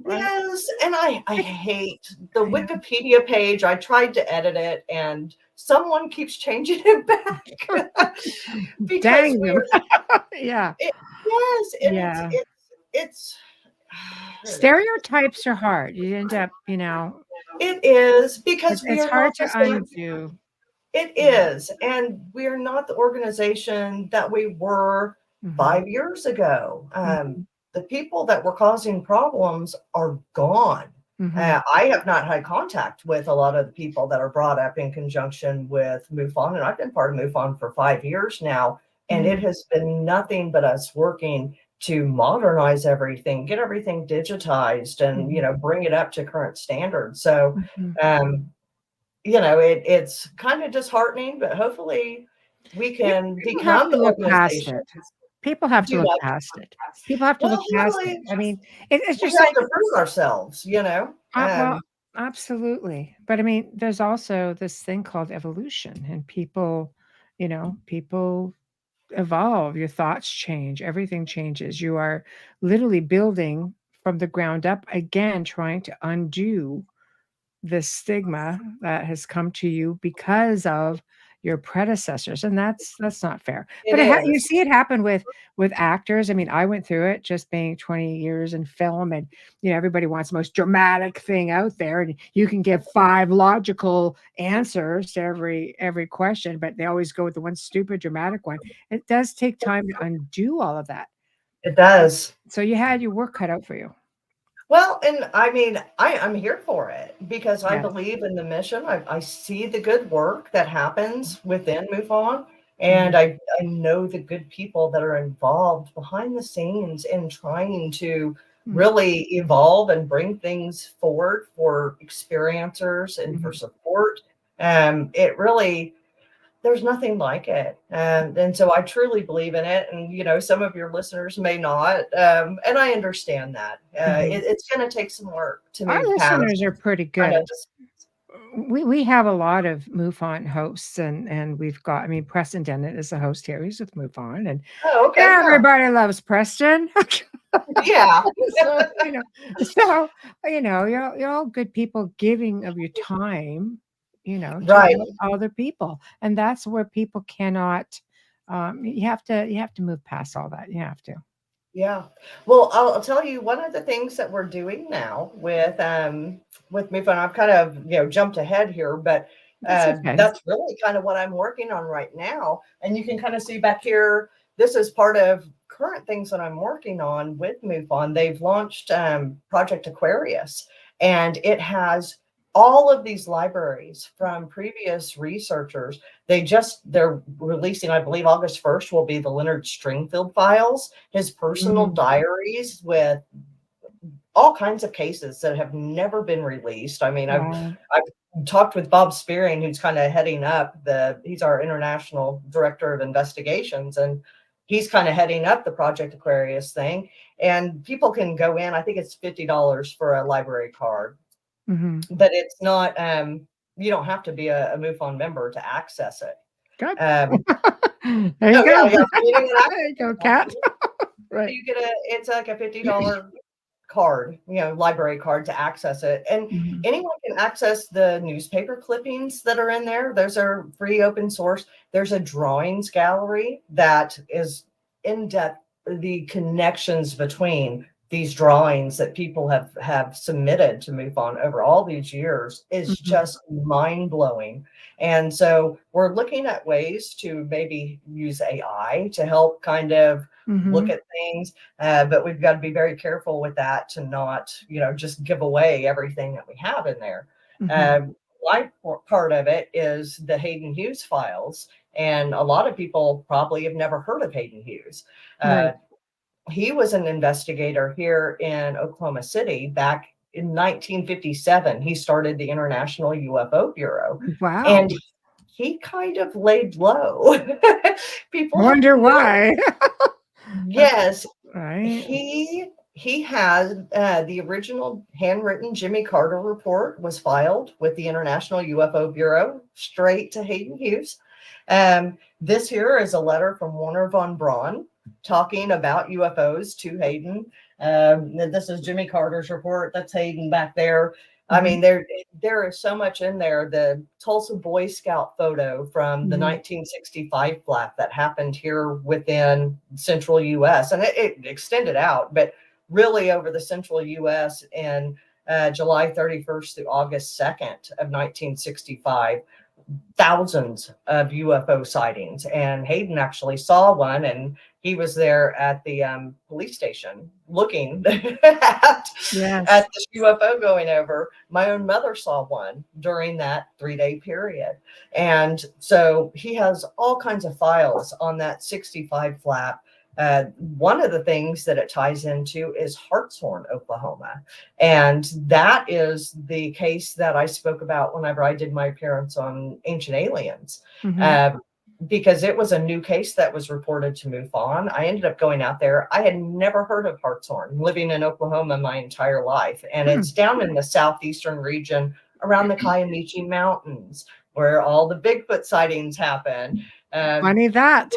Right. Yes, and I hate the Yeah. Wikipedia page. I tried to edit it and someone keeps changing it back because Dang we them. are Yeah. it, yes, and Yeah. it's Stereotypes are hard. You end up, you know, it is because we it's are hard not the to same. undo. It Yeah. is, and we are not the organization that we were Mhm. 5 years ago. Mhm. The people that were causing problems are gone. Mhm. I have not had contact with a lot of the people that are brought up in conjunction with MUFON, and I've been part of MUFON for 5 years now, and it Mhm. has been nothing but us working to modernize everything, get everything digitized, and Mhm. bring it up to current standards. So, Mhm. um, it's kind of disheartening, but hopefully we can People have become to the look past organization. it. People have to Do look what? past it. People have to Well, look past it. really, I mean, it's we just have like, to prove ourselves. well, absolutely. But I mean, there's also this thing called evolution, and people evolve, your thoughts change, everything changes. You are literally building from the ground up again, trying to undo this stigma that has come to you because of your predecessors, and that's not fair. It But you is. see it happen with actors. I mean, I went through it just being 20 years in film, and everybody wants the most dramatic thing out there, and you can give five logical answers to every question, but they always go with the one stupid dramatic one. It does take time to undo all of that. It does. So you had your work cut out for you. Well, and I mean, I'm here for it because I Yeah. believe in the mission. I see the good work that happens within MUFON, Mhm. and I know the good people that are involved behind the scenes in trying to Mhm. really evolve and bring things forward for experiencers and for Mhm. support. It really there's nothing like it. And so I truly believe in it. And, some of your listeners may not. And I understand that. Mhm. It's going to take some work to Our move listeners past are pretty kind of good. We have a lot of MUFON hosts, and we've got, I mean, Preston Dennett is the host here. He's with MUFON, and oh, okay. Yeah. everybody loves Preston. Yeah. So, so you're all good people giving of your time, to Right. help other people, and that's where people cannot. You have to move past all that. You have to. Yeah. Well, I'll tell you one of the things that we're doing now with MUFON. I've kind of jumped ahead here, but That's okay. that's really kind of what I'm working on right now. And you can kind of see back here. This is part of current things that I'm working on with MUFON. They've launched Project Aquarius, and it has all of these libraries from previous researchers. They're releasing, I believe, August 1st will be the Leonard Stringfield files, his personal Mm, diaries with all kinds of cases that have never been released. I mean, wow. I've talked with Bob Spearing, who's kind of heading up he's our international director of investigations, and he's kind of heading up the Project Aquarius thing. And people can go in, I think it's $50 for a library card, Hmm. but it's not, you don't have to be a MUFON member to access it. Good. Um, There you oh go. yeah, yeah. So you can There you go, cat. access, Right. you get it's like a $50 card, library card to access it. And Mhm. anyone can access the newspaper clippings that are in there. Those are free open source. There's a drawings gallery that is in depth, the connections between these drawings that people have submitted to MUFON over all these years is Mhm. just mind blowing. And so we're looking at ways to maybe use AI to help kind of look Mhm. at things, but we've got to be very careful with that to not, just give away everything that we have in there. Mhm. Um, my part of it is the Hayden Hewes files, and a lot of people probably have never heard of Hayden Hewes. Uh, Right. he was an investigator here in Oklahoma City back in 1957. He started the International UFO Bureau, Wow. and he kind of laid low. I People have wonder no why. That's Yes, right. he had the original handwritten Jimmy Carter report was filed with the International UFO Bureau straight to Hayden Hughes. This here is a letter from Warner von Braun talking about UFOs to Hayden. This is Jimmy Carter's report. That's Hayden back there. I Mhm. mean, there is so much in there. The Tulsa Boy Scout photo from the Mhm. 1965 flap that happened here within central U.S. and it extended out, but really over the central U.S. in July 31st through August 2nd of 1965. Thousands of UFO sightings, and Hayden actually saw one, and he was there at the police station looking Yes. at this UFO going over. My own mother saw one during that 3-day period, and so he has all kinds of files on that 65 flap One of the things that it ties into is Hartshorn, Oklahoma. And that is the case that I spoke about whenever I did my appearance on Ancient Aliens. Mm-hmm. Because it was a new case that was reported to MUFON. I ended up going out there. I had never heard of Hartshorn, living in Oklahoma my entire life. And it's down in the southeastern region around the Kiamichi Mountains, where all the Bigfoot sightings happen. Funny that.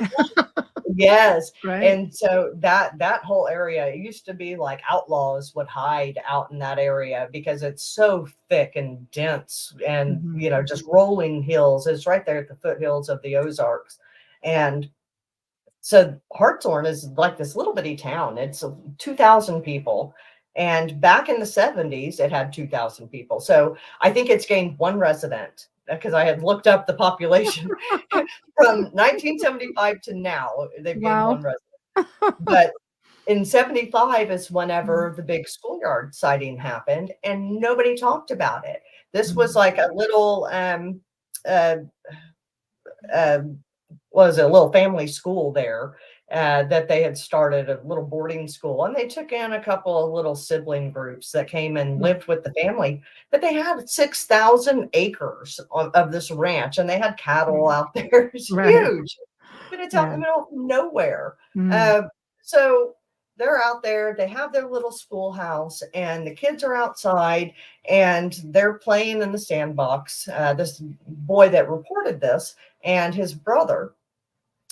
Yes. Right. And so that whole area, it used to be like outlaws would hide out in that area because it's so thick and dense and, Mm-hmm. you know, just rolling hills. It's right there at the foothills of the Ozarks. And so Hartshorn is like this little bitty town. It's 2,000 people. And back in the 70s, it had 2,000 people. So I think it's gained one resident because I had looked up the population from 1975 to now. They've gained Wow. one resident. But in 75 is whenever the big schoolyard sighting happened, and nobody talked about it. This was like a little uh, was a little family school there that they had started, a little boarding school, and they took in a couple of little sibling groups that came and lived with the family. But they had 6,000 acres of this ranch, and they had cattle out there. It's Right. huge, but it's out in Yeah. the middle of nowhere. Mm. Uh, so they're out there, they have their little schoolhouse, and the kids are outside and they're playing in the sandbox. This boy that reported this and his brother,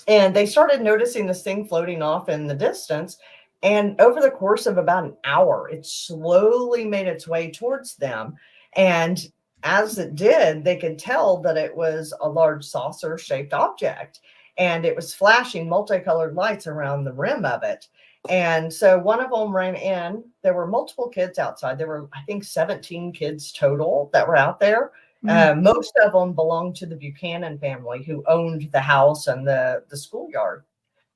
and they started noticing this thing floating off in the distance. And over the course of about an hour, it slowly made its way towards them. And as it did, they could tell that it was a large saucer shaped object. And it was flashing multicolored lights around the rim of it. And so one of them ran in. There were multiple kids outside. There were, I think, 17 kids total that were out there. Most of them belonged to the Buchanan family who owned the house and the schoolyard.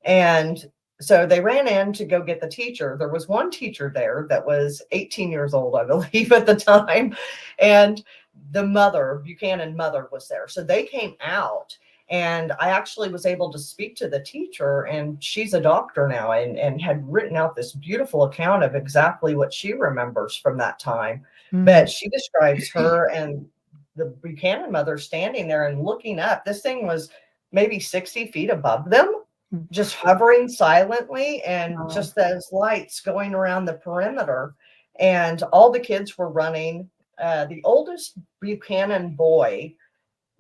And so they ran in to go get the teacher. There was one teacher there that was 18 years old, I believe, at the time. And the mother, Buchanan mother, was there. So they came out. And I actually was able to speak to the teacher, and she's a doctor now and had written out this beautiful account of exactly what she remembers from that time. But she describes her and the Buchanan mother standing there and looking up. This thing was maybe 60 feet above them, just hovering silently, and Wow. just those lights going around the perimeter. And all the kids were running. The oldest Buchanan boy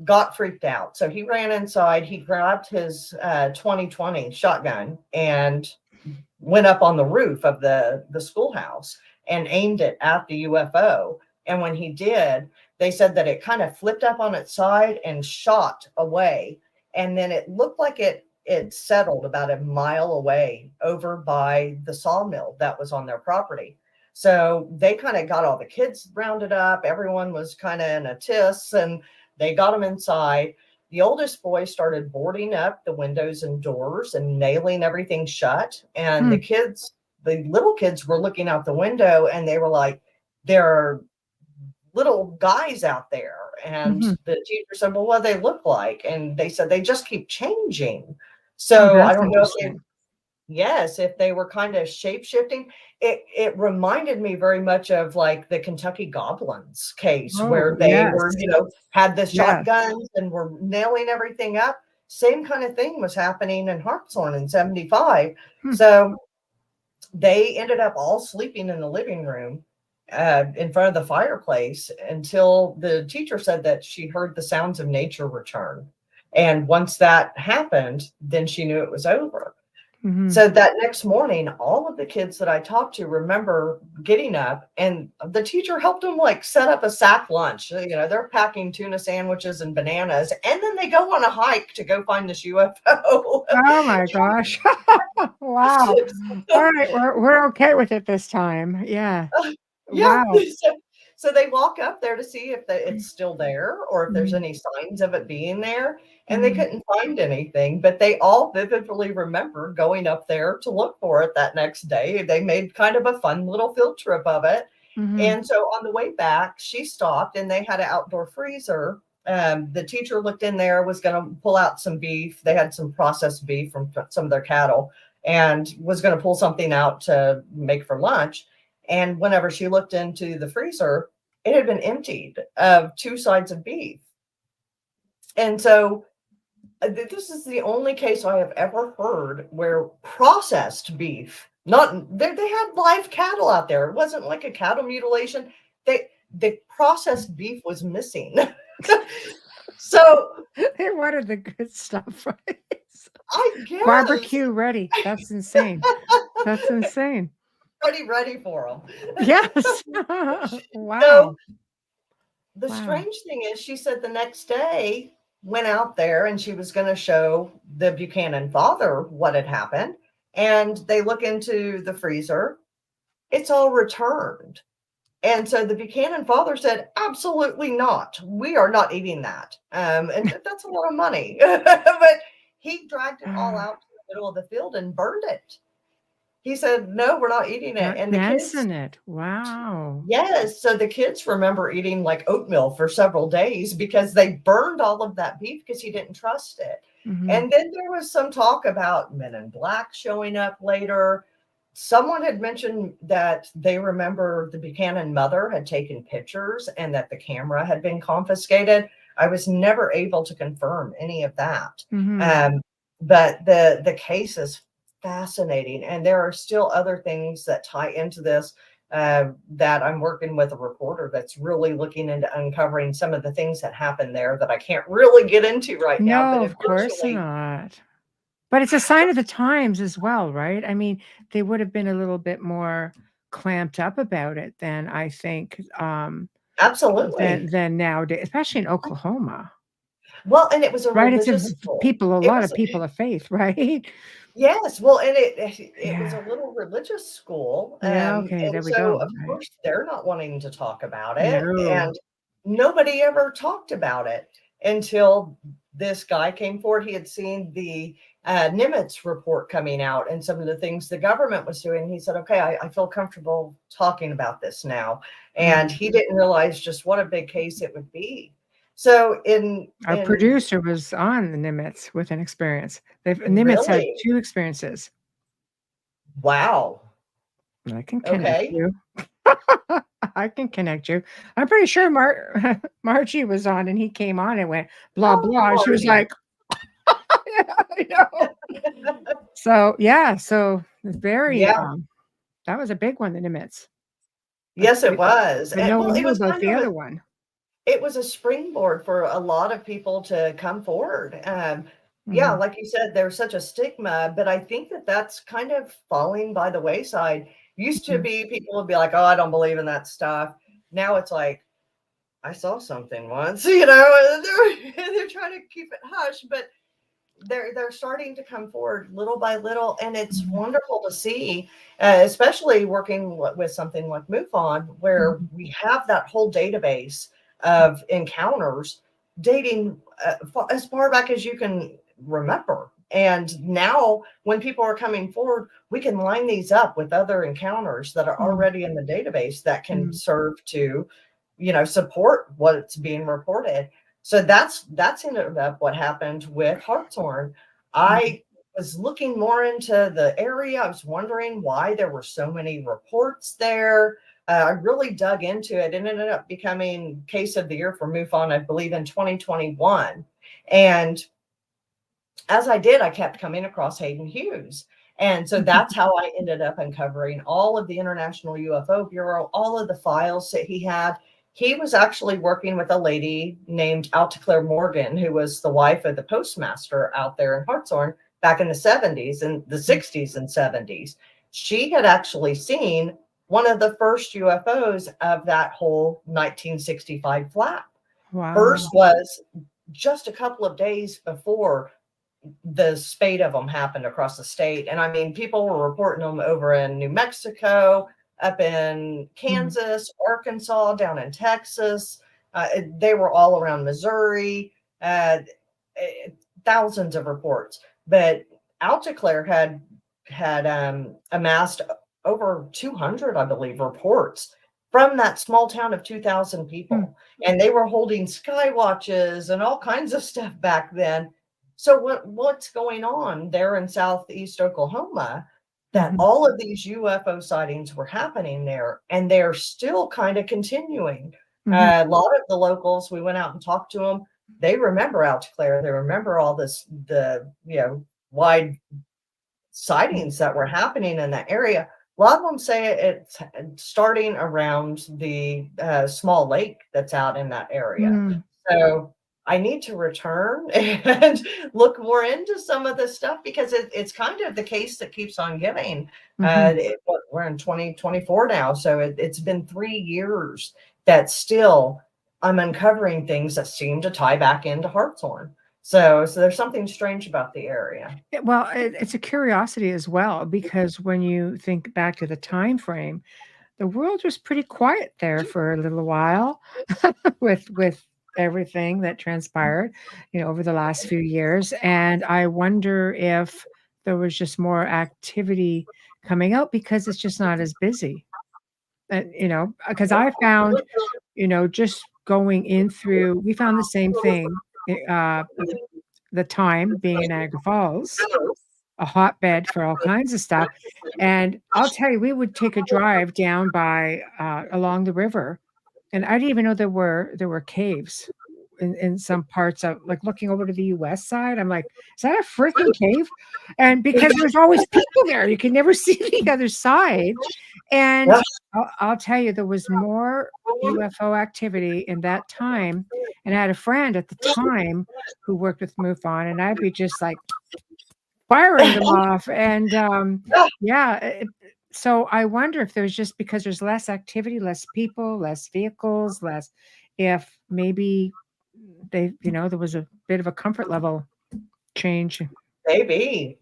got freaked out. So he ran inside, he grabbed his 2020 shotgun and went up on the roof of the schoolhouse and aimed it at the UFO. And when he did, they said that it kind of flipped up on its side and shot away. And then it looked like it settled about a mile away over by the sawmill that was on their property. So they kind of got all the kids rounded up. Everyone was kind of in a tiss, and they got them inside. The oldest boy started boarding up the windows and doors and nailing everything shut. And the little kids were looking out the window, and they were like, there are little guys out there. And the teacher said, well, what do they look like? And they said, they just keep changing. Oh, So I that's don't know if they, interesting. yes, if they were kind of shape shifting. It reminded me very much of like the Kentucky Goblins case Oh, where they yes. were, had the Yes. shotguns and were nailing everything up. Same kind of thing was happening in Hartshorn in 75. So they ended up all sleeping in the living room in front of the fireplace until the teacher said that she heard the sounds of nature return. And once that happened, then she knew it was over. So that next morning, all of the kids that I talked to remember getting up, and the teacher helped them like set up a sack lunch. They're packing tuna sandwiches and bananas, and then they go on a hike to go find this UFO. Oh my gosh. Wow. All right, we're okay with it this time. Yeah. Yeah. Wow. So they walk up there to see if it's still there or if there's Mhm. any signs of it being there. And they Mhm. couldn't find anything, but they all vividly remember going up there to look for it that next day. They made kind of a fun little field trip of it. Mhm. And so on the way back, she stopped and they had an outdoor freezer. The teacher looked in there, was going to pull out some beef. They had some processed beef from some of their cattle. and was going to pull something out to make for lunch. And whenever she looked into the freezer, it had been emptied of 2 sides of beef. And so this is the only case I have ever heard where processed beef, not they had live cattle out there. It wasn't like a cattle mutilation. The processed beef was missing. So They wanted the good stuff, right? I guess Barbecue ready. That's insane. That's insane. ready for them. Yes. So Wow. the Wow. strange thing is, she said the next day went out there and she was going to show the Buchanan father what had happened. And they look into the freezer, it's all returned. And so the Buchanan father said, absolutely not. We are not eating that. And that's a lot of money. But he dragged it all out to the middle of the field and burned it. He said, no, we're not eating it. And the kids, it. Wow. yes. So the kids remember eating like oatmeal for several days because they burned all of that beef because he didn't trust it. Mhm. And then there was some talk about Men in Black showing up later. Someone had mentioned that they remember the Buchanan mother had taken pictures and that the camera had been confiscated. I was never able to confirm any of that. Mhm. But the case is fascinating, and there are still other things that tie into this. That I'm working with a reporter that's really looking into uncovering some of the things that happened there that I can't really get into right now. But No, of course eventually, not. But it's a sign of the times as well, right? I mean, they would have been a little bit more clamped up about it than I think, absolutely. than nowadays, especially in Oklahoma, Well, and it was a right? It's a religious school. people, a It lot was of people of faith, right? Yes, well, and it was Yeah. a little religious school, Yeah, okay, and there we so, go, of right. course, they're not wanting to talk about it, No. and nobody ever talked about it until this guy came forward. He had seen the, Nimitz report coming out and some of the things the government was doing. He said, "Okay, I feel comfortable talking about this now," and Mhm. he didn't realize just what a big case it would be. So Our in producer was on the Nimitz with an experience. Nimitz had really? 2 experiences. Wow. I can connect Okay. you. I can connect you. I'm pretty sure Margie was on and he came on and went, "Blah, Oh, blah." She was Marty. like, "Yeah, I know." So, yeah, so very, Yeah. that was a big one, the Nimitz. That's Yes, it great, was, but and no well, one it knew was about kind the of other a one. it was a springboard for a lot of people to come forward. Yeah, Mhm, like you said, there's such a stigma, but I think that that's kind of falling by the wayside. Used to mhm. be people would be like, "Oh, I don't believe in that stuff." Now it's like, "I saw something once," and they're trying to keep it hush, but they're starting to come forward little by little, and it's Mhm, wonderful to see, especially working with something like MUFON, where mhm, we have that whole database of encounters dating as far back as you can remember. And now, when people are coming forward, we can line these up with other encounters that are mhm, already in the database that can mhm, serve to, support what's being reported. So that's ended up what happened with Hartshorn. mhm. I was looking more into the area. I was wondering why there were so many reports there. I really dug into it and it ended up becoming Case of the Year for MUFON, I believe, in 2021. And as I did, I kept coming across Hayden Hewes. And so that's how I ended up uncovering all of the International UFO Bureau, all of the files that he had. He was actually working with a lady named Claire Morgan, who was the wife of the postmaster out there in Hartshorn back in the 70s and the 60s and 70s. She had actually seen one of the first UFOs of that whole 1965 flap. Hers Wow. was just a couple of days before the spate of them happened across the state. And I mean, people were reporting them over in New Mexico, up in Mhm, Kansas, Arkansas, down in Texas. They were all around Missouri, uh, eh, thousands of reports. But Alticlair had amassed over 200, I believe, reports from that small town of 2,000 hmm. people. And they were holding sky watches and all kinds of stuff back then. So what's going on there in southeast Oklahoma, that Mhm. all of these UFO sightings were happening there, and they're still kind of continuing. Mhm. A lot of the locals, we went out and talked to them. They remember Alta Clara. They remember all this, the wide sightings that were happening in that area. A lot of them say it's starting around the small lake that's out in that area. Mm. So I need to return and look more into some of this stuff, because it's kind of the case that keeps on giving. Mhm. We're in 2024 now, so it's been 3 years that still I'm uncovering things that seem to tie back into Hartshorn. So there's something strange about the area. Well, it's a curiosity as well, because when you think back to the time frame, the world was pretty quiet there for a little while with everything that transpired, over the last few years. And I wonder if there was just more activity coming out because it's just not as busy. Because I found, just going in through, we found the same thing. The time being in Niagara Falls, a hotbed for all kinds of stuff. And I'll tell you, we would take a drive down by along the river, and I didn't even know there were caves in some parts of, like, looking over to the US side. I'm like, is that a freaking cave? And because there's always people there, you can never see the other side. And Yeah. I'll tell you, there was more UFO activity in that time. And I had a friend at the time who worked with MUFON, and I'd be just like firing them off. And yeah, so I wonder if there's just because there's less activity, less people, less vehicles, less, if maybe there was a bit of a comfort level change. Maybe.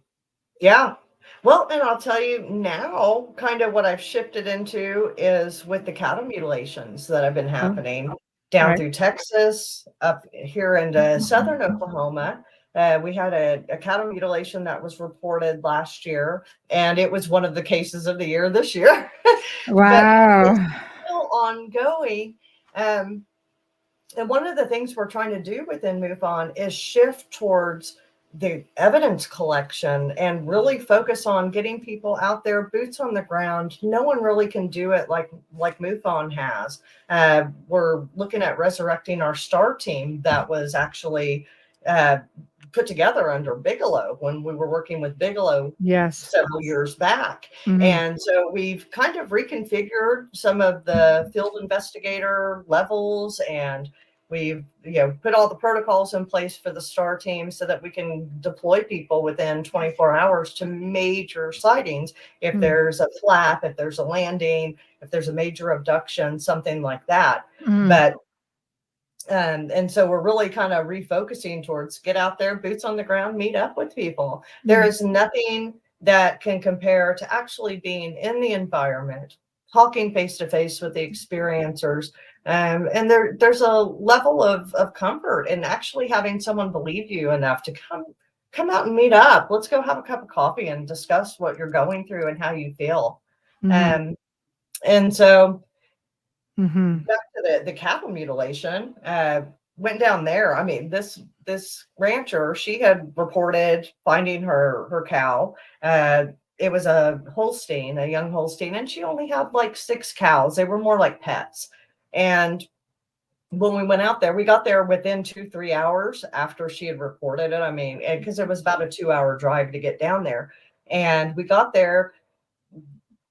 Yeah. Well, and I'll tell you now, kind of what I've shifted into is with the cattle mutilations that have been Oh, happening down right. through Texas, up here into southern Oklahoma. We had a cattle mutilation that was reported last year, and it was one of the cases of the year this year. But Wow. it's still ongoing. Um, and one of the things we're trying to do within MUFON is shift towards the evidence collection and really focus on getting people out there, boots on the ground. No one really can do it like MUFON has. We're looking at resurrecting our STAR team that was actually uh, put together under Bigelow when we were working with Bigelow Yes. several years back. Mhm. And so we've kind of reconfigured some of the field investigator levels, and we've put all the protocols in place for the STAR team so that we can deploy people within 24 hours to major sightings. If Mm. there's a flap, if there's a landing, if there's a major abduction, something like that. Mm. But and so we're really kind of refocusing towards get out there, boots on the ground, meet up with people. There Mm. is nothing that can compare to actually being in the environment, talking face to face with the experiencers. And there's a level of comfort in actually having someone believe you enough to come out and meet up. Let's go have a cup of coffee and discuss what you're going through and how you feel. Mhm. Um, and so Mhm. back to the cattle mutilation, went down there. I mean, this rancher, she had reported finding her cow. It was a Holstein, a young Holstein, and she only had like 6 cows. They were more like pets. And when we went out there, we got there within 2-3 hours after she had reported it. I mean, because it was about a 2-hour drive to get down there. And we got there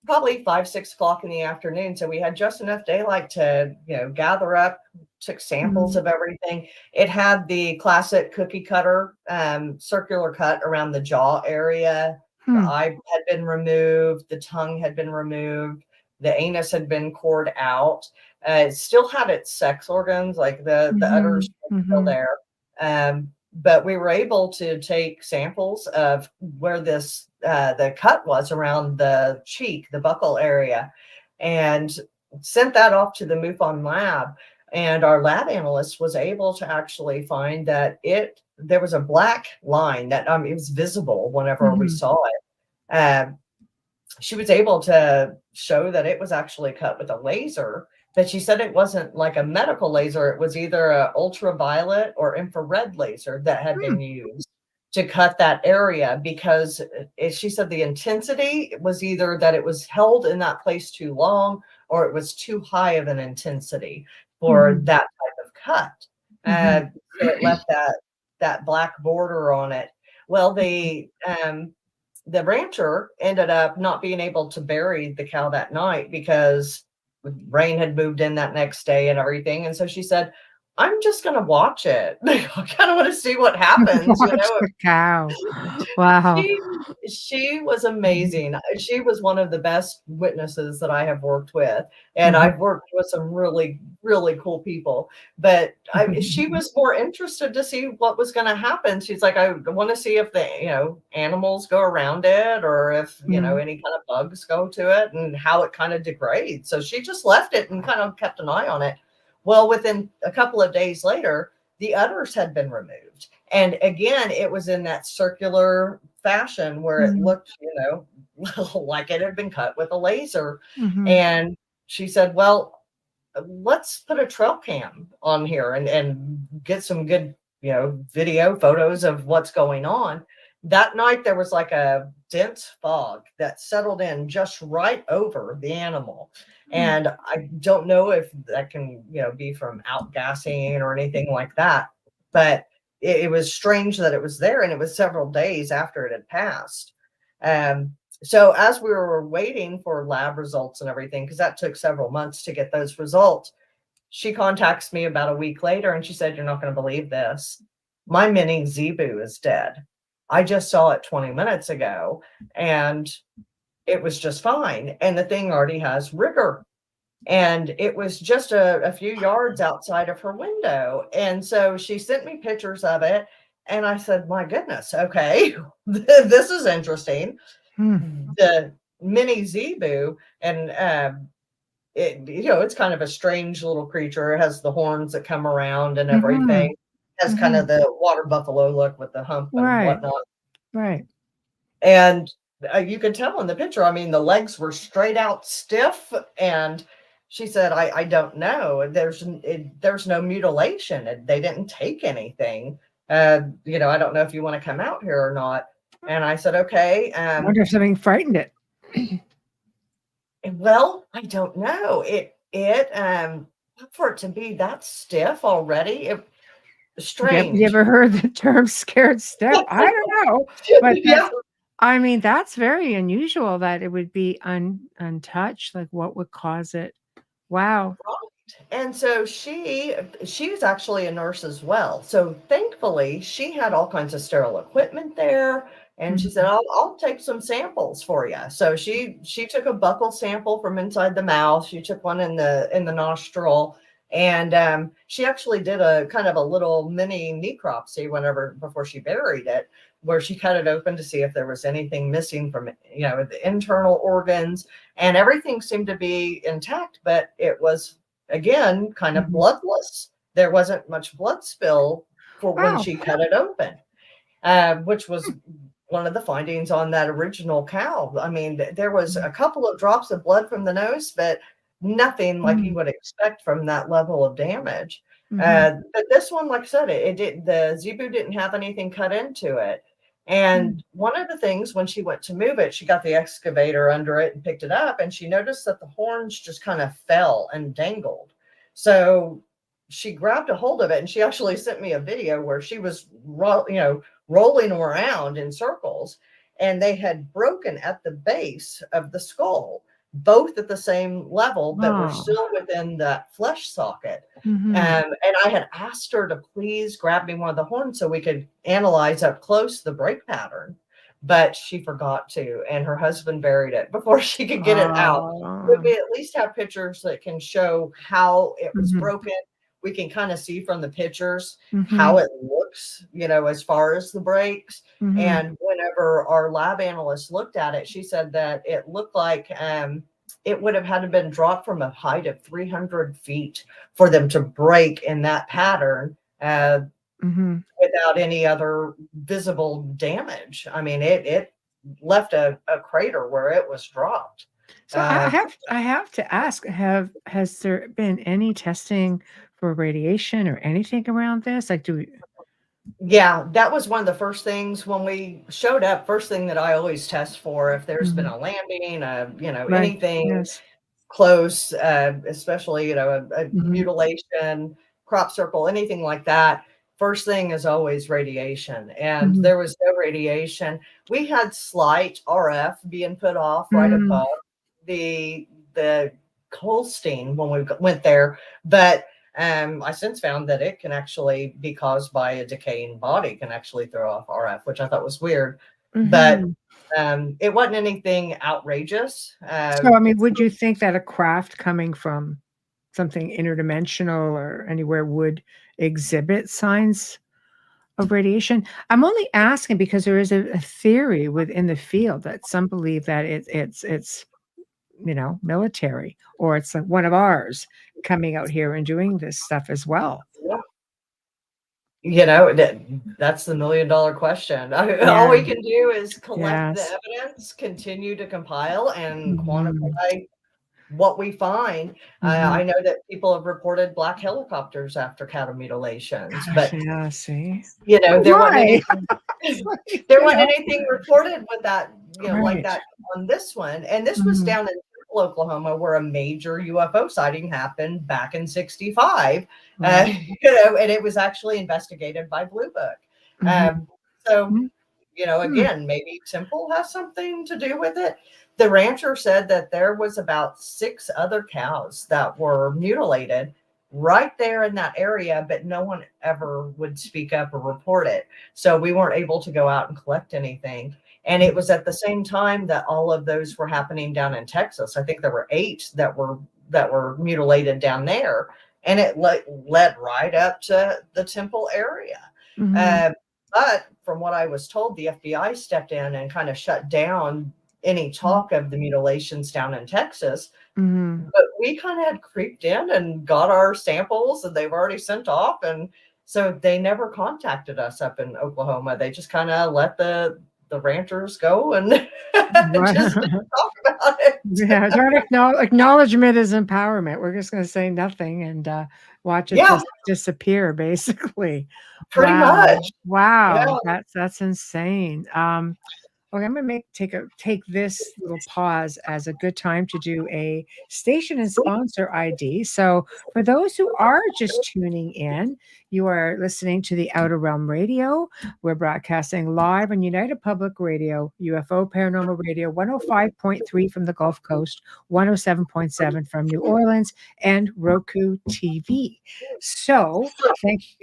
probably 5-6 o'clock in the afternoon. So we had just enough daylight to, gather up, took samples Mhm. of everything. It had the classic cookie cutter, circular cut around the jaw area. The Hmm. eye had been removed, the tongue had been removed, the anus had been cored out. It still had its sex organs, like the udders Mhm. were still Mhm. there. But we were able to take samples of where the cut was around the cheek, the buccal area, and sent that off to the MUFON lab. And our lab analyst was able to actually find that there was a black line that it was visible whenever we Mhm. saw it. She was able to show that it was actually cut with a laser, but she said it wasn't like a medical laser. It was either a ultraviolet or infrared laser that had Hmm. been used. to cut that area because she said the intensity was either that it was held in that place too long or it was too high of an intensity for Mhm. that type of cut. Mhm. So it left that black border on it. Well, the rancher ended up not being able to bury the cow that night because rain had moved in that next day and everything. And so she said, I'm just going to watch it. I kind of want to see what happens, you Watch know. the cow. Wow. She she was amazing. She was one of the best witnesses that I have worked with, and Mhm. I've worked with some really, really cool people. But she was more interested to see what was going to happen. She's like, I want to see if the animals go around it, or if Mhm. any kind of bugs go to it, and how it kind of degrades. So she just left it and kind of kept an eye on it. Well, within a couple of days later, the udders had been removed. And again, it was in that circular fashion where it Mhm. looked, like it had been cut with a laser. Mhm. And she said, well, let's put a trail cam on here and get some good, video photos of what's going on. That night, there was like a dense fog that settled in just right over the animal. Mm. And I don't know if that can, be from outgassing or anything like that. But it was strange that it was there, and it was several days after it had passed. So as we were waiting for lab results and everything, because that took several months to get those results, she contacts me about a week later and she said, you're not going to believe this. My mini zebu is dead. I just saw it 20 minutes ago and it was just fine. And the thing already has rigor. And it was just a few yards outside of her window. And so she sent me pictures of it. And I said, my goodness, okay, this is interesting. Mm. The mini zebu, and it's kind of a strange little creature. It has the horns that come around and everything. Mhm. Has kind of Mhm. the water buffalo look with the hump and Right. whatnot. Right. And you could tell in the picture, I mean, the legs were straight out stiff. And she said, I don't know. There's no mutilation. They didn't take anything. I don't know if you want to come out here or not. And I said, okay. I wonder if something frightened it. Well, I don't know. For it to be that stiff already, You strange. ever heard the term scared stiff? I don't know, but Yeah. I mean, that's very unusual that it would be untouched. Like, what would cause it? Wow. And so she was actually a nurse as well. So thankfully, she had all kinds of sterile equipment there. And she said, Mhm. I'll take some samples for you. So she took a buccal sample from inside the mouth. She took one in the nostril. And she actually did a kind of a little mini necropsy before she buried it, where she cut it open to see if there was anything missing from the internal organs. And everything seemed to be intact, but it was again kind of Mhm. bloodless. There wasn't much blood spill for when Wow. she cut it open, which was one of the findings on that original cow. I mean, there was a couple of drops of blood from the nose, but nothing like you Mhm. would expect from that level of damage. Mhm. But this one, like I said, it did. The zebu didn't have anything cut into it. Mm. And one of the things when she went to move it, she got the excavator under it and picked it up, and she noticed that the horns just kind of fell and dangled. So she grabbed a hold of it, and she actually sent me a video where she was, rolling around in circles, and they had broken at the base of the skull, both at the same level, but were Oh. still within that flesh socket. Mhm. And I had asked her to please grab me one of the horns so we could analyze up close the break pattern, but she forgot to, and her husband buried it before she could get it out. But Oh. we at least have pictures that can show how it was Mhm. broken. We can kind of see from the pictures how Mhm. it looks, as far as the breaks. Mhm. And whenever our lab analyst looked at it, she said that it looked like it would have had to been dropped from a height of 300 feet for them to break in that pattern Mhm. without any other visible damage. I mean, it left a crater where it was dropped. So I I Uh, have I have to ask, has there been any testing for radiation or anything around this? Like, do we Yeah, that was one of the first things when we showed up. First thing that I always test for if there's been a landing, Right. anything Yes. close, especially, a Mm-hmm. mutilation, crop circle, anything like that. First thing is always radiation. And Mm-hmm. there was no radiation. We had slight RF being put off right Mm-hmm. above the Holstein when we went there. But I since found that it can actually be caused by a decaying body, can actually throw off RF, which I thought was weird. But Mm-hmm. it wasn't anything outrageous. So, I mean, would you think that a craft coming from something interdimensional or anywhere would exhibit signs of radiation? I'm only asking because there is a theory within the field that some believe that it's military, or it's one of ours coming out here and doing this stuff as well. That's the $1,000,000 question. All Yeah. we can do is collect the Yes. evidence, continue to compile and Mhm. quantify what we find. Mhm. I know that people have reported black helicopters after cattle mutilations, Gosh, but yeah, see? there wasn't Why? anything It's like, there wasn't anything reported with that, like Right. that on this one. And this was Mhm. down in Temple, Oklahoma, where a major UFO sighting happened back in 65. Right. And it was actually investigated by Blue Book. Mhm. Um, so, Mhm. Hmm. again, maybe Temple has something to do with it. The rancher said that there was about 6 other cows that were mutilated right there in that area, but no one ever would speak up or report it. So we weren't able to go out and collect anything. And it was at the same time that all of those were happening down in Texas. I think there were 8 that were mutilated down there, and it led right up to the Temple area. Mhm. Uh, but from what I was told, the FBI stepped in and kind of shut down any Mhm. talk of the mutilations down in Texas. Mhm. But we kind of had creeped in and got our samples, and they've already sent off. And so they never contacted us up in Oklahoma. They just kind of let the ranchers go and Right. just didn't talk about it. Yeah, that acknowledgement is empowerment. We're just gonna say nothing and, watch it Yeah, just disappear, basically. pretty Wow. much. Yeah. Wow, that's insane. Okay, I'm gonna take this little pause as a good time to do a station and sponsor ID. So, for those who are just tuning in, you are listening to the Outer Realm Radio. We're broadcasting live on United Public Radio, UFO Paranormal Radio, 105.3 from the Gulf Coast, 107.7 from New Orleans, and Roku TV. So,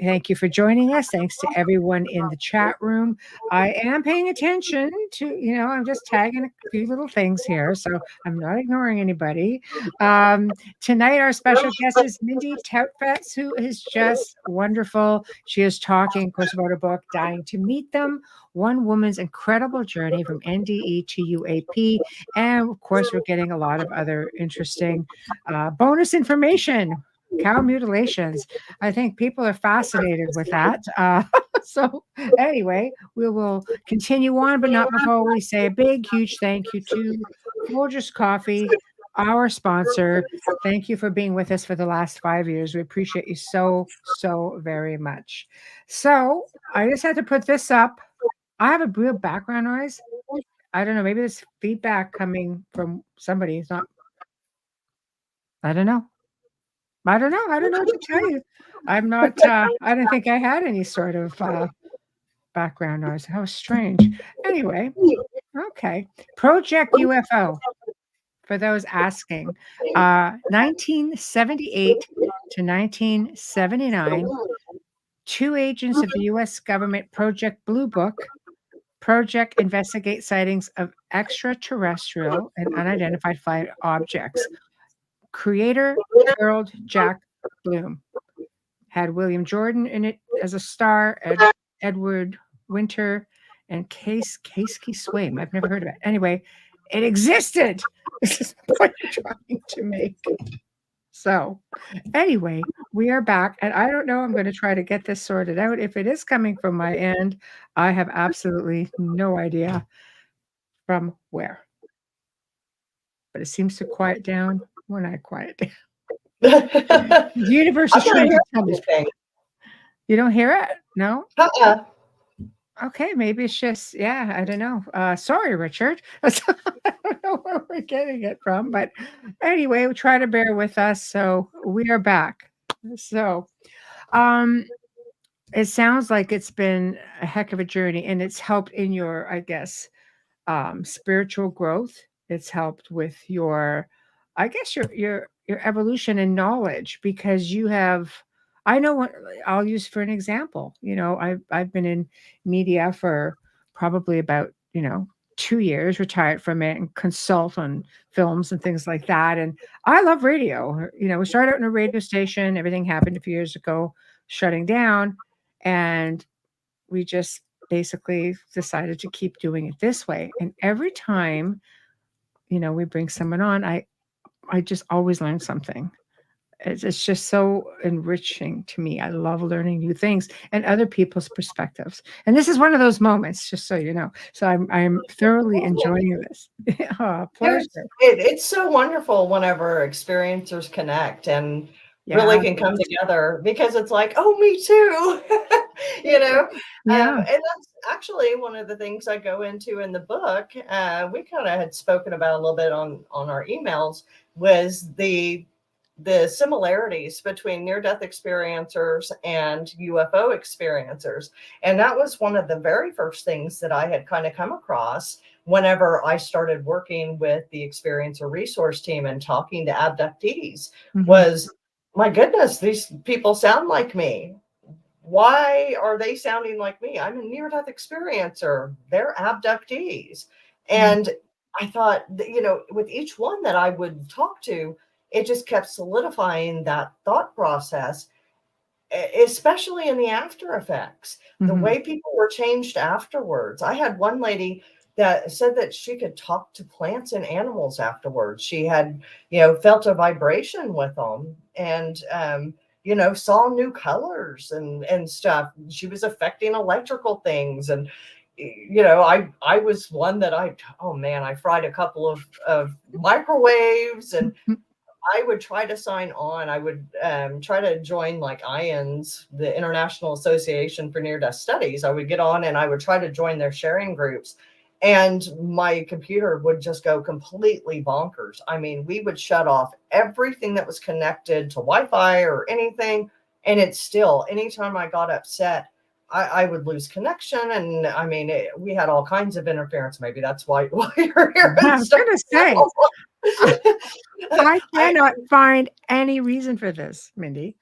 thank you for joining us. Thanks to everyone in the chat room. I am paying attention to, I'm just tagging a few little things here, so I'm not ignoring anybody. Tonight, our special guest is Mindy Tautfest, who is just wonderful. She is talking, of course, about her book, Dying to Meet Them, One Woman's Incredible Journey from N.D.E to U.A.P. And of course, we're getting a lot of other interesting bonus information. Cow mutilations. I think people are fascinated with that. So, anyway, we will continue on, but not before we say a big, huge thank you to Folgers Coffee, our sponsor. Thank you for being with us for the last 5 years. We appreciate you so, so very much. So, I just had to put this up. I have a real background noise. I don't know. Maybe there's feedback coming from somebody. It's not, I don't know. I don't know. I don't know what to tell you. I'm not, I don't think I had any sort of background noise. How strange. Anyway, okay. Project UFO, for those asking, 1978 to 1979, 2 agents of the U.S. government, Project Blue Book, Project investigate sightings of extraterrestrial and unidentified flight objects. Creator Harold Jack Bloom had William Jordan in it as a star, Edward Winter, and Casey Swaim. I've never heard of it. Anyway, it existed. This is the point I'm trying to make. So, anyway, we are back, and I don't know. I'm going to try to get this sorted out. If it is coming from my end, I have absolutely no idea from where. But it seems to quiet down when I quiet down. I'm The universe is not trying to hearing tell me. anything. You don't hear it? No? Uh-uh. Okay, maybe it's just, yeah, I don't know. Sorry, Richard. I don't know where we're getting it from, but anyway, try to bear with us. So we are back. So, um, it sounds like it's been a heck of a journey, and it's helped in your, I guess, spiritual growth. It's helped with your, I guess, your evolution in knowledge, because you have. I know what I'll use for an example. I've been in media for probably about 2 years, retired from it, and consult on films and things like that. And I love radio. We started out in a radio station. Everything happened a few years ago, shutting down, and we just basically decided to keep doing it this way. And every time, we bring someone on, I just always learn something. It's just so enriching to me. I love learning new things and other people's perspectives. And this is one of those moments, just so you know. So I'm thoroughly enjoying this. Oh, pleasure. It's so wonderful whenever experiencers connect and Yeah. really can come together, because it's like, oh, me too. you know Yeah. and that's actually one of the things I go into in the book. We kind of had spoken about a little bit on our emails, was the similarities between near-death experiencers and UFO experiencers. And that was one of the very first things that I had kind of come across whenever I started working with the experiencer resource team and talking to abductees. Mhm. Was, my goodness, these people sound like me. Why are they sounding like me? I'm a near-death experiencer. They're abductees. Mhm. And I thought, with each one that I would talk to, it just kept solidifying that thought process, especially in the after effects, the Mhm. way people were changed afterwards. I had one lady that said that she could talk to plants and animals afterwards. She had, felt a vibration with them, and, saw new colors and stuff. She was affecting electrical things. And, I was one that oh man, I fried a couple of microwaves, and I would try to sign on. I would try to join like IANS, the International Association for Near-Death Studies. I would get on and I would try to join their sharing groups. And my computer would just go completely bonkers. I mean, we would shut off everything that was connected to Wi-Fi or anything. And it's still, anytime I got upset, I would lose connection. And I mean, we had all kinds of interference. Maybe that's why you're I hearing was stuff. gonna say, I I, cannot find any reason for this, Mindy.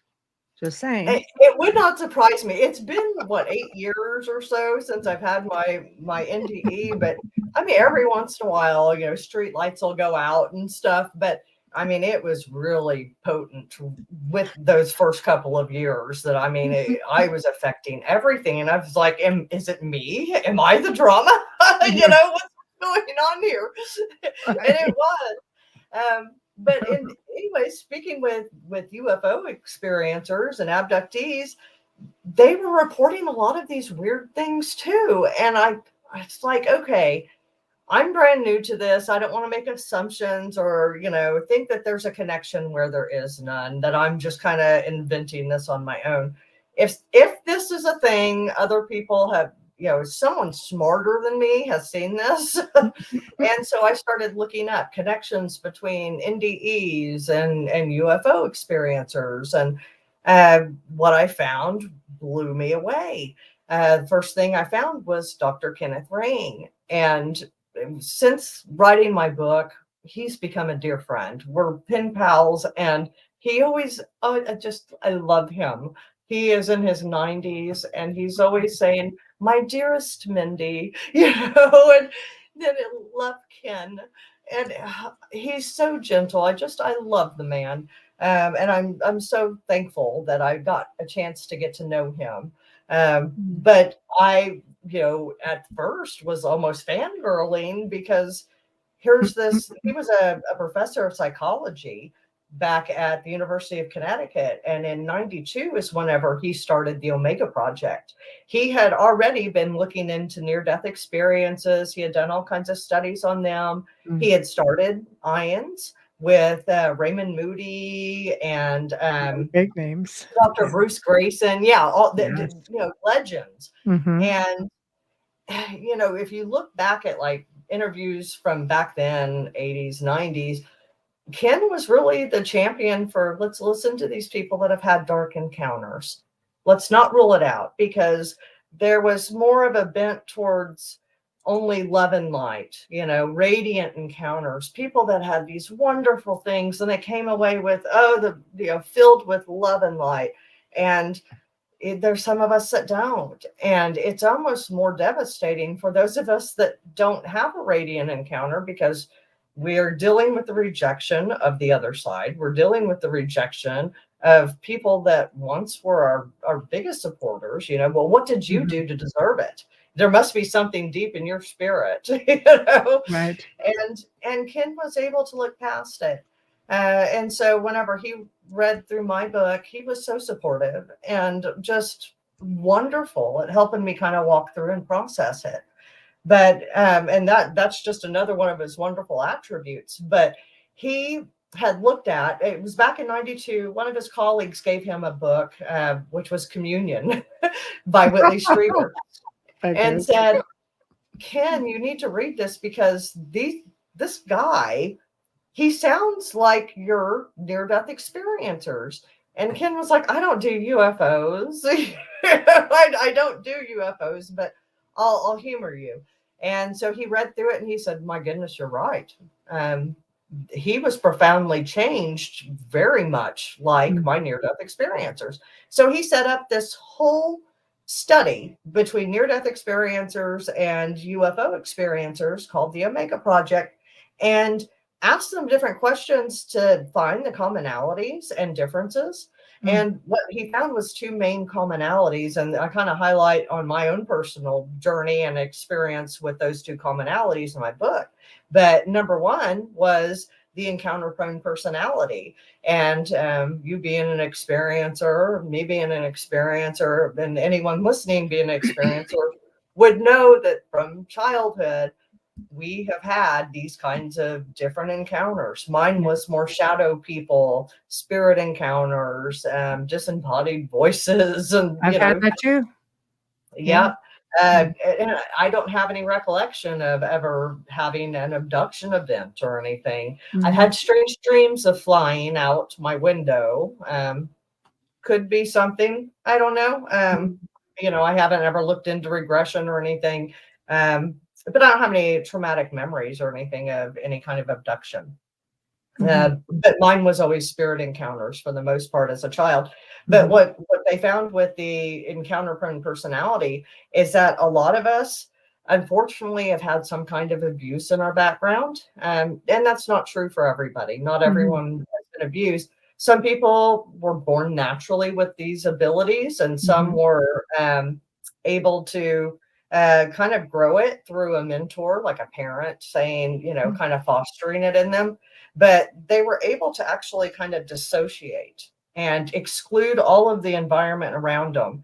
Just saying. It would not surprise me. It's been what, 8 years or so since I've had my N.D.E, but I mean, every once in a while, street lights will go out and stuff. But I mean, it was really potent with those first couple of years. That I mean, I was affecting everything, and I was like, is it me? Am I the drama? Yeah, What's going on here? And it right. was. But anyway, speaking with UFO experiencers and abductees, they were reporting a lot of these weird things too. And it's like, okay, I'm brand new to this. I don't want to make assumptions or, think that there's a connection where there is none, that I'm just kind of inventing this on my own. If this is a thing, other people have, someone smarter than me has seen this. And so I started looking up connections between N.D.Es and UFO experiencers. And what I found blew me away. First thing I found was Dr. Kenneth Rain. And since writing my book, he's become a dear friend. We're pen pals, and he always, I love him. He is in his 90s, and he's always saying, "My dearest Mindy," and then I love Ken, and he's so gentle. I love the man, and I'm so thankful that I got a chance to get to know him. But I, at first was almost fangirling, because here's this. He was a professor of psychology back at the University of Connecticut. And in 92 is whenever he started the Omega Project. He had already been looking into near-death experiences. He had done all kinds of studies on them. He had started IANS, with Raymond Moody and Big names. Dr. Yeah. Bruce Grayson. Yeah, all Yes. legends. Mm-hmm. And if you look back at like interviews from back then, 80s, 90s, Ken was really the champion for let's listen to these people that have had dark encounters. Let's not rule it out, because there was more of a bent towards only love and light, radiant encounters, people that had these wonderful things and they came away with, filled with love and light. And there's some of us that don't. And it's almost more devastating for those of us that don't have a radiant encounter, because we're dealing with the rejection of the other side. We're dealing with the rejection of people that once were our biggest supporters. Well, what did you do to deserve it? There must be something deep in your spirit, Right. And Ken was able to look past it. And so whenever he read through my book, he was so supportive and just wonderful at helping me kind of walk through and process it. But and that's just another one of his wonderful attributes. But he had looked at, it was back in 92, one of his colleagues gave him a book, which was Communion by Whitley Strieber, and said, Ken, you need to read this, because this guy, he sounds like your near-death experiencers. And Ken was like, I don't do UFOs. I don't do UFOs, but I'll humor you. And so he read through it and he said, my goodness, you're right. He was profoundly changed, very much like my near-death experiencers. So he set up this whole study between near-death experiencers and UFO experiencers called the Omega Project, and asked them different questions to find the commonalities and differences. And what he found was two main commonalities, and I kind of highlight on my own personal journey and experience with those two commonalities in my book. But number one was the encounter-prone personality. And you being an experiencer, me being an experiencer, and anyone listening being an experiencer would know that from childhood, we have had these kinds of different encounters. Mine was more shadow people, spirit encounters, disembodied voices, and I've had that too. yeah. And I don't have any recollection of ever having an abduction event or anything. I've had strange dreams of flying out my window. Could be something, I don't know. I haven't ever looked into regression or anything. But I don't have any traumatic memories or anything of any kind of abduction. But mine was always spirit encounters for the most part as a child. But what they found with the encounter-prone personality is that a lot of us, unfortunately, have had some kind of abuse in our background. And that's not true for everybody. Not everyone has been abused. Some people were born naturally with these abilities, and some were able to kind of grow it through a mentor, like a parent saying, kind of fostering it in them. But they were able to actually kind of dissociate and exclude all of the environment around them,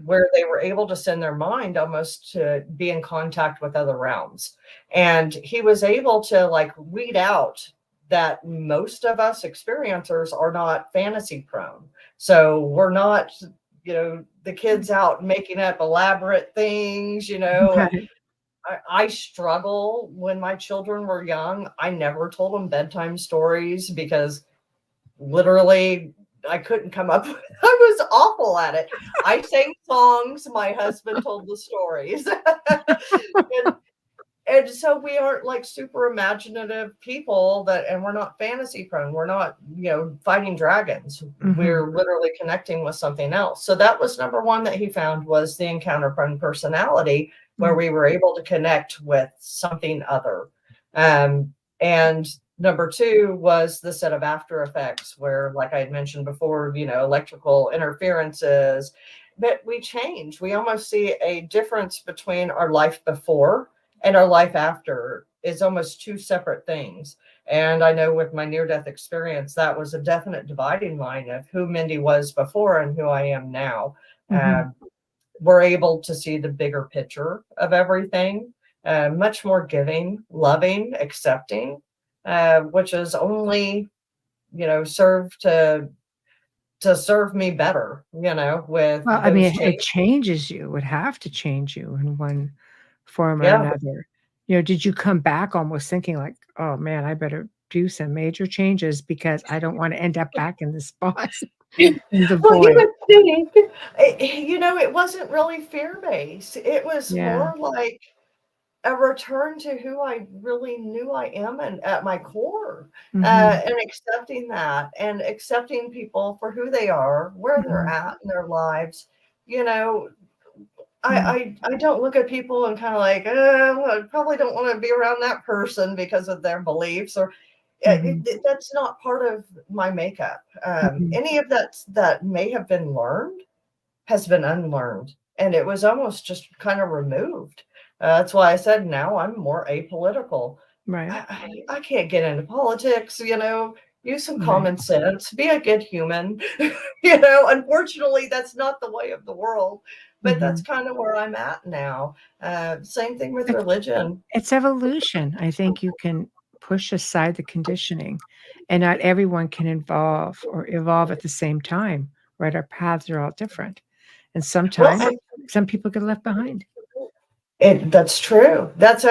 where they were able to send their mind almost to be in contact with other realms. And he was able to like weed out that most of us experiencers are not fantasy prone. So we're not, the kids out making up elaborate things, Right. I struggle when my children were young. I never told them bedtime stories because literally I couldn't come up with, I was awful at it. I sang songs, my husband told the stories. And so we aren't like super imaginative people and we're not fantasy prone. We're not, fighting dragons. We're literally connecting with something else. So that was number one that he found, was the encounter prone personality, where we were able to connect with something other. And number two was the set of after effects, where, like I had mentioned before, electrical interferences, but we change. We almost see a difference between our life before and our life after is almost two separate things. And I know with my near-death experience, that was a definite dividing line of who Mindy was before and who I am now. We're able to see the bigger picture of everything, much more giving, loving, accepting. which is only, served to serve me better, with Well, I those mean, it changes. changes you, would have to change you in one form or Yeah. another. Did you come back almost thinking like, "Oh, man, I better do some major changes because I don't wanna end up back in the spot, in the Well, you void." would think, it wasn't really fear-based. It was Yeah. more like a return to who I really knew I am and at my core, Mhm, and accepting that and accepting people for who they are, where they're mhm, at in their lives. You know, mm, I don't look at people and kind of like, well, I probably don't want to be around that person because of their beliefs or mhm, that's not part of my makeup. mhm, Any of that may have been learned has been unlearned, and it was almost just kind of removed. That's why I said now I'm more apolitical. right, I can't get into politics, use some right, common sense, be a good human. Unfortunately, that's not the way of the world, but that's mhm. kind of where I'm at now. Same thing with It's religion. it's evolution. I think you can push aside the conditioning, and not everyone can evolve at the same time, right? Our paths are all different, and Well, sometimes some people get left behind. that's true. That's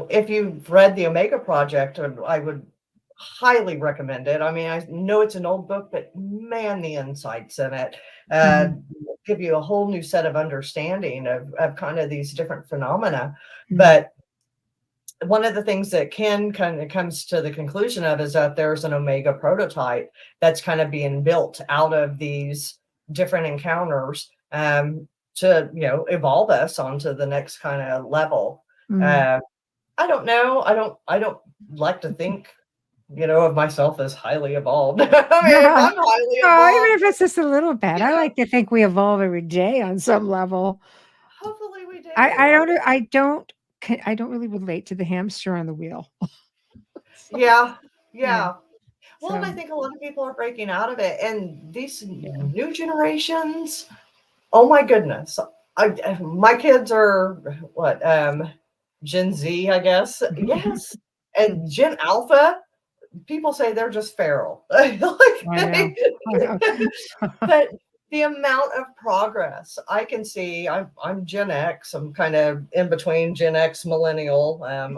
if you've read the Omega Project, I would highly recommend it. I mean, I know it's an old book, but man, the insights in it uh, Mhm, give you a whole new set of understanding of kind of these different phenomena. mm, But one of the things that Ken kind of comes to the conclusion of is that there's an Omega prototype that's kind of being built out of these different encounters to evolve us onto the next kind of level. mm. Uh, I don't know. I don't like to think of myself as highly evolved. I mean, if I'm highly Oh, even evolved, if it's just a little bit. you I know, like to think we evolve every day on some level. hopefully we I do. don't I don't really relate to the hamster on the wheel. So, Yeah, yeah, yeah. Well, and I so, think a lot of people are breaking out of it, and these yeah. new generations. Oh my goodness. My kids are what, Gen Z, I guess. Yes. And Gen Alpha, people say they're just feral. Like I know. I know. but the amount of progress I can see, I'm Gen X. I'm kind of in between Gen X, millennial. I'm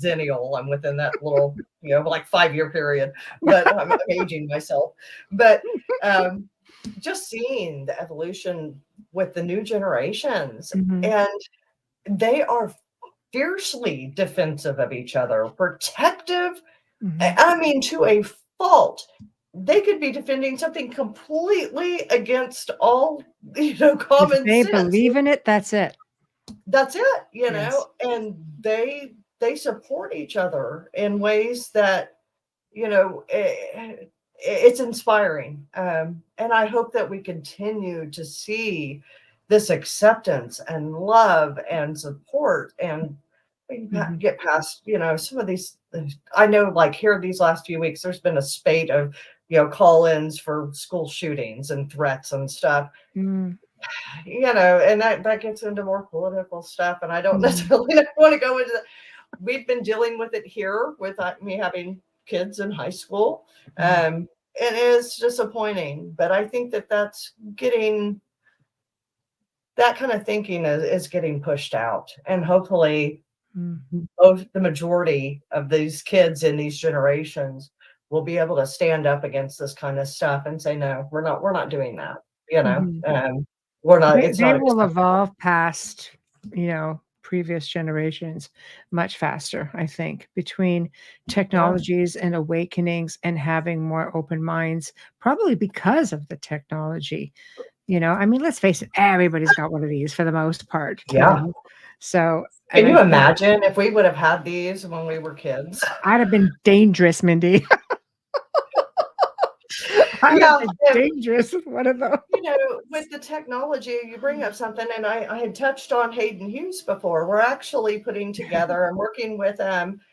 Xennial. I'm within that little, like 5-year period, but I'm aging myself. But um, just seeing the evolution with the new generations, Mhm, and they are fiercely defensive of each other, protective. mhm. I mean, to a fault. They could be defending something completely against all, If common they sense. believe in it, that's it. That's it, Yes. and they support each other in ways that, it's inspiring. And I hope that we continue to see this acceptance and love and support and we can Mhm, get past, some of these. I know, like here these last few weeks, there's been a spate of, call-ins for school shootings and threats and stuff, mm, and that gets into more political stuff. And I don't mhm, necessarily want to go into that. We've been dealing with it here with me having kids in high school. mm, It is disappointing, but I think that's getting that kind of thinking is getting pushed out. And hopefully, mm, both the majority of these kids in these generations will be able to stand up against this kind of stuff and say, no, we're not doing that. mhm. We're not, it's They not will acceptable. evolve past, previous generations much faster, I think, between Yeah. technologies and awakenings and having more open minds, probably because of the technology. I mean, let's face it, everybody's got one of these for the most part, Yeah. So, and Can I you think imagine if we would have had these when we were kids? I'd have been dangerous, Mindy. I'd have Yeah. been dangerous with one of those. With the technology, you bring up something, and I had touched on Hayden Hewes before. We're actually putting together and working with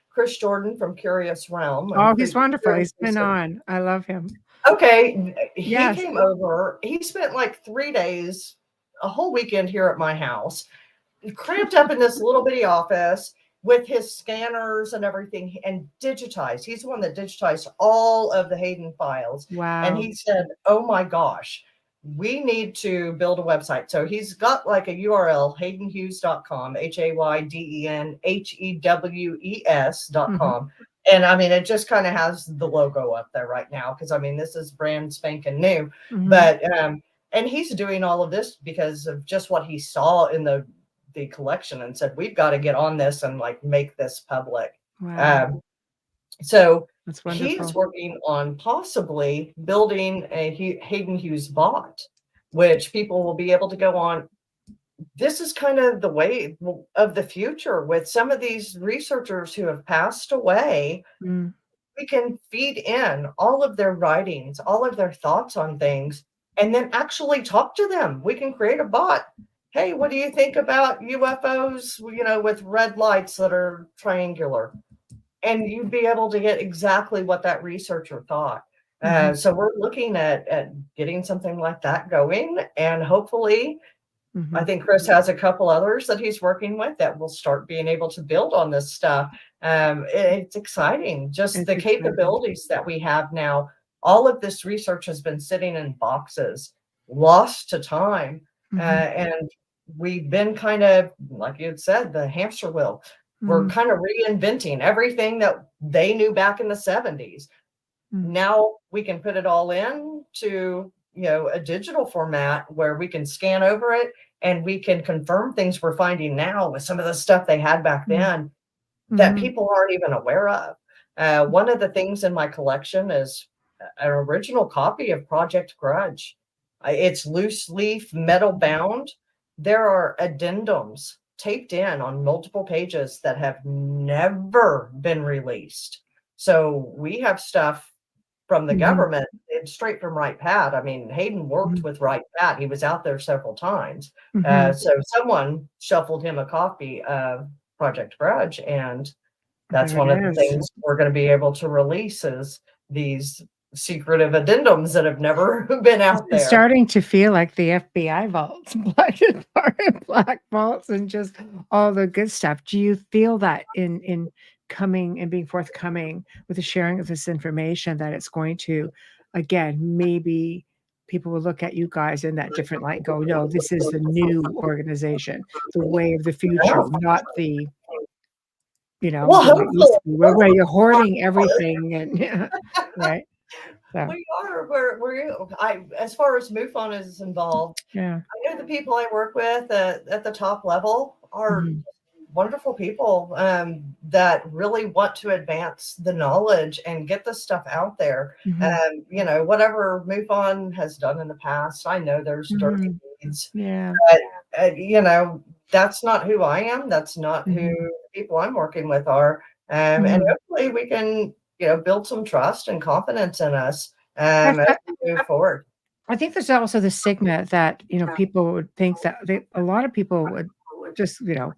Chris Jordan from Curious Realm Oh, and he's wonderful. He's been Research. on. I love him. Okay, he Yes. came over. He spent like 3 days, a whole weekend here at my house, cramped up in this little bitty office. with his scanners and everything, and digitize. He's the one that digitized all of the Hayden files. Wow. And he said, oh my gosh, we need to build a website. So he's got like a URL, haydenhewes.com, HaydenHewes.com. And I mean, it just kind of has the logo up there right now, because I mean, this is brand spanking new. But and he's doing all of this because of just what he saw in the collection, and said, we've got to get on this and like make this public. Wow. So That's wonderful. he's working on possibly building a Hayden Hewes bot, which people will be able to go on. This is kind of the way of the future with some of these researchers who have passed away. We can feed in all of their writings, all of their thoughts on things, and then actually talk to them. We can create a bot. Hey, what do you think about UFOs, you know, with red lights that are triangular? And you'd be able to get exactly what that researcher thought. So we're looking at getting something like that going. And hopefully, I think Chris has a couple others that he's working with that will start being able to build on this stuff. It's exciting, just the capabilities that we have now. All of this research has been sitting in boxes, lost to time. And we've been kind of, like you had said, the hamster wheel. We're kind of reinventing everything that they knew back in the 70s. Now we can put it all into, you know, a digital format where we can scan over it and we can confirm things we're finding now with some of the stuff they had back then that people aren't even aware of. One of the things in my collection is an original copy of Project Grudge. It's loose leaf, metal bound. There are addendums taped in on multiple pages that have never been released. So we have stuff from the government, straight from Wright Pat. I mean, Hayden worked with Wright Pat. He was out there several times. So someone shuffled him a copy of Project Grudge, and that's one of the things we're going to be able to release is these secretive addendums that have never been out there. It's starting to feel like the FBI vaults, black vaults, and just all the good stuff. Do you feel that in coming and being forthcoming with the sharing of this information, that it's going to, again, maybe people will look at you guys in that different light and go, no, this is the new organization, the way of the future, not the, you know, where you're hoarding everything and right. So. We are. As far as MUFON is involved, I know the people I work with at the top level are wonderful people that really want to advance the knowledge and get this stuff out there. You know, whatever MUFON has done in the past, I know there's dirty deeds. But, you know, that's not who I am. That's not who the people I'm working with are. And hopefully we can, you know, build some trust and confidence in us as we move forward. I think there's also the stigma that, you know, people would think that a lot of people would just, you know,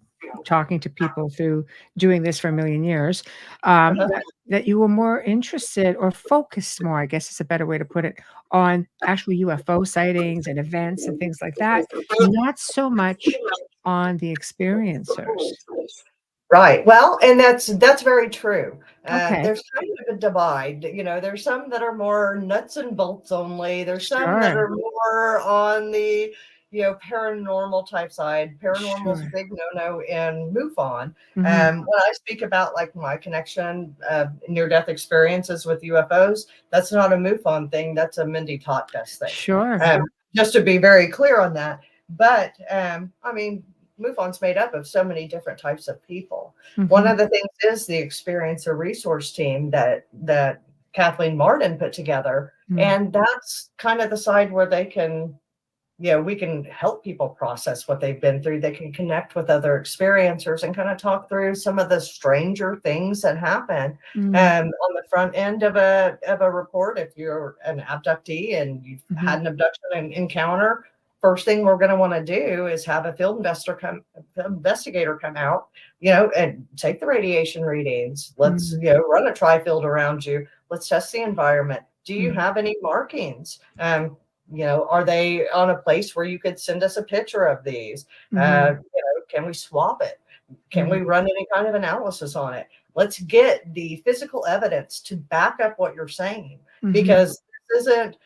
talking to people through doing this for a million years, that you were more interested or focused more, I guess is a better way to put it, on actual UFO sightings and events and things like that, not so much on the experiencers. Right. Well, and that's very true. There's kind of a divide. You know, there's some that are more nuts and bolts only. There's some that are more on the, you know, paranormal type side. Paranormal is a big no-no in MUFON. When I speak about like my connection, near-death experiences with UFOs, that's not a MUFON thing. That's a Mindy Tautfest thing. Just to be very clear on that. But I mean, MUFON's made up of so many different types of people. One of the things is the experiencer resource team that Kathleen Martin put together. And that's kind of the side where they can, you know, we can help people process what they've been through. They can connect with other experiencers and kind of talk through some of the stranger things that happen. On the front end of a report, if you're an abductee and you've had an abduction encounter, first thing we're going to want to do is have a field investigator come out, you know, and take the radiation readings. Let's, you know, run a tri-field around you. Let's test the environment. Do you have any markings? You know, are they on a place where you could send us a picture of these? You know, can we swap it? Can we run any kind of analysis on it? Let's get the physical evidence to back up what you're saying, because this isn't,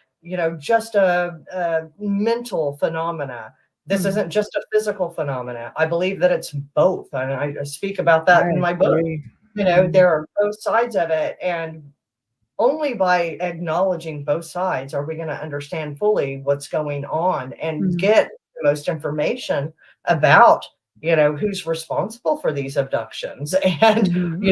just a mental phenomena. This isn't just a physical phenomena. I believe that it's both. And I speak about that in my book. There are both sides of it. And only by acknowledging both sides are we going to understand fully what's going on and get the most information about, who's responsible for these abductions and,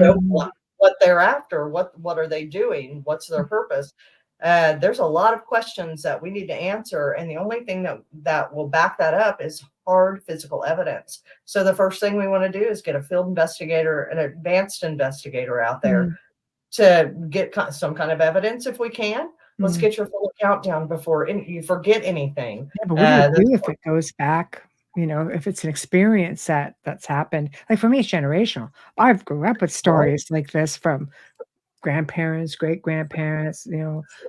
what they're after, what are they doing, what's their purpose. There's a lot of questions that we need to answer, and the only thing that will back that up is hard physical evidence. So the first thing we want to do is get a field investigator, an advanced investigator out there to get some kind of evidence if we can. Let's get your full account down before you forget anything. Yeah, but what do you do if it goes back? If it's an experience that's happened, like for me, it's generational. I've grew up with stories like this from grandparents, great grandparents,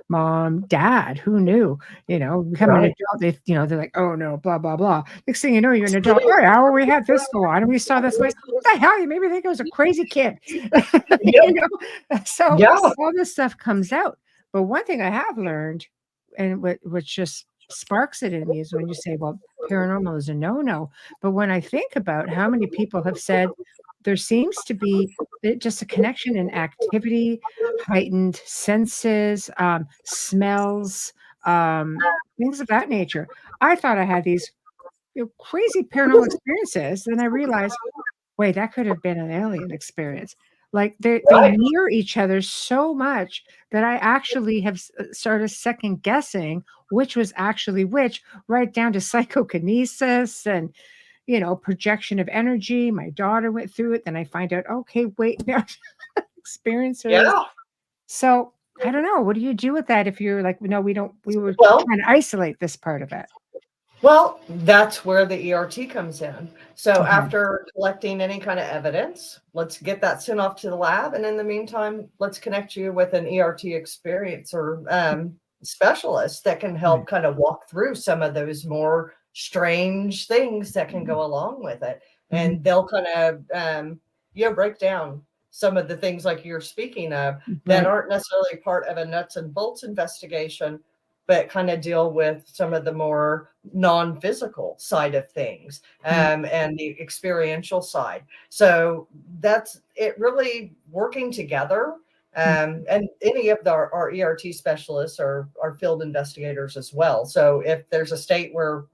mom, dad, who knew, becoming an adult, they're like, oh no, blah, blah, blah. Next thing you know, you're an adult. Oh, yeah, we had this go on and we saw this. Like, what the hell? You made me think it was a crazy kid. So all this stuff comes out. But one thing I have learned, and which just sparks it in me, is when you say, well, paranormal is a no-no. But when I think about how many people have said there seems to be just a connection in activity, heightened senses, smells, things of that nature. I thought I had these crazy paranormal experiences, and I realized, wait, that could have been an alien experience. Like they near each other so much that I actually have started second guessing which was actually which, right down to psychokinesis and projection of energy. My daughter went through it. Then I find out, okay, wait, experiencers. Yeah. So I don't know. What do you do with that if you're like, no, we were trying to isolate this part of it? Well, that's where the ERT comes in. So after collecting any kind of evidence, let's get that sent off to the lab. And in the meantime, let's connect you with an ERT experiencer specialist that can help kind of walk through some of those more strange things that can go along with it. And they'll kind of, break down some of the things like you're speaking of that aren't necessarily part of a nuts and bolts investigation, but kind of deal with some of the more non-physical side of things and the experiential side. So that's it, really working together. And any of our ERT specialists are field investigators as well. So if there's a state where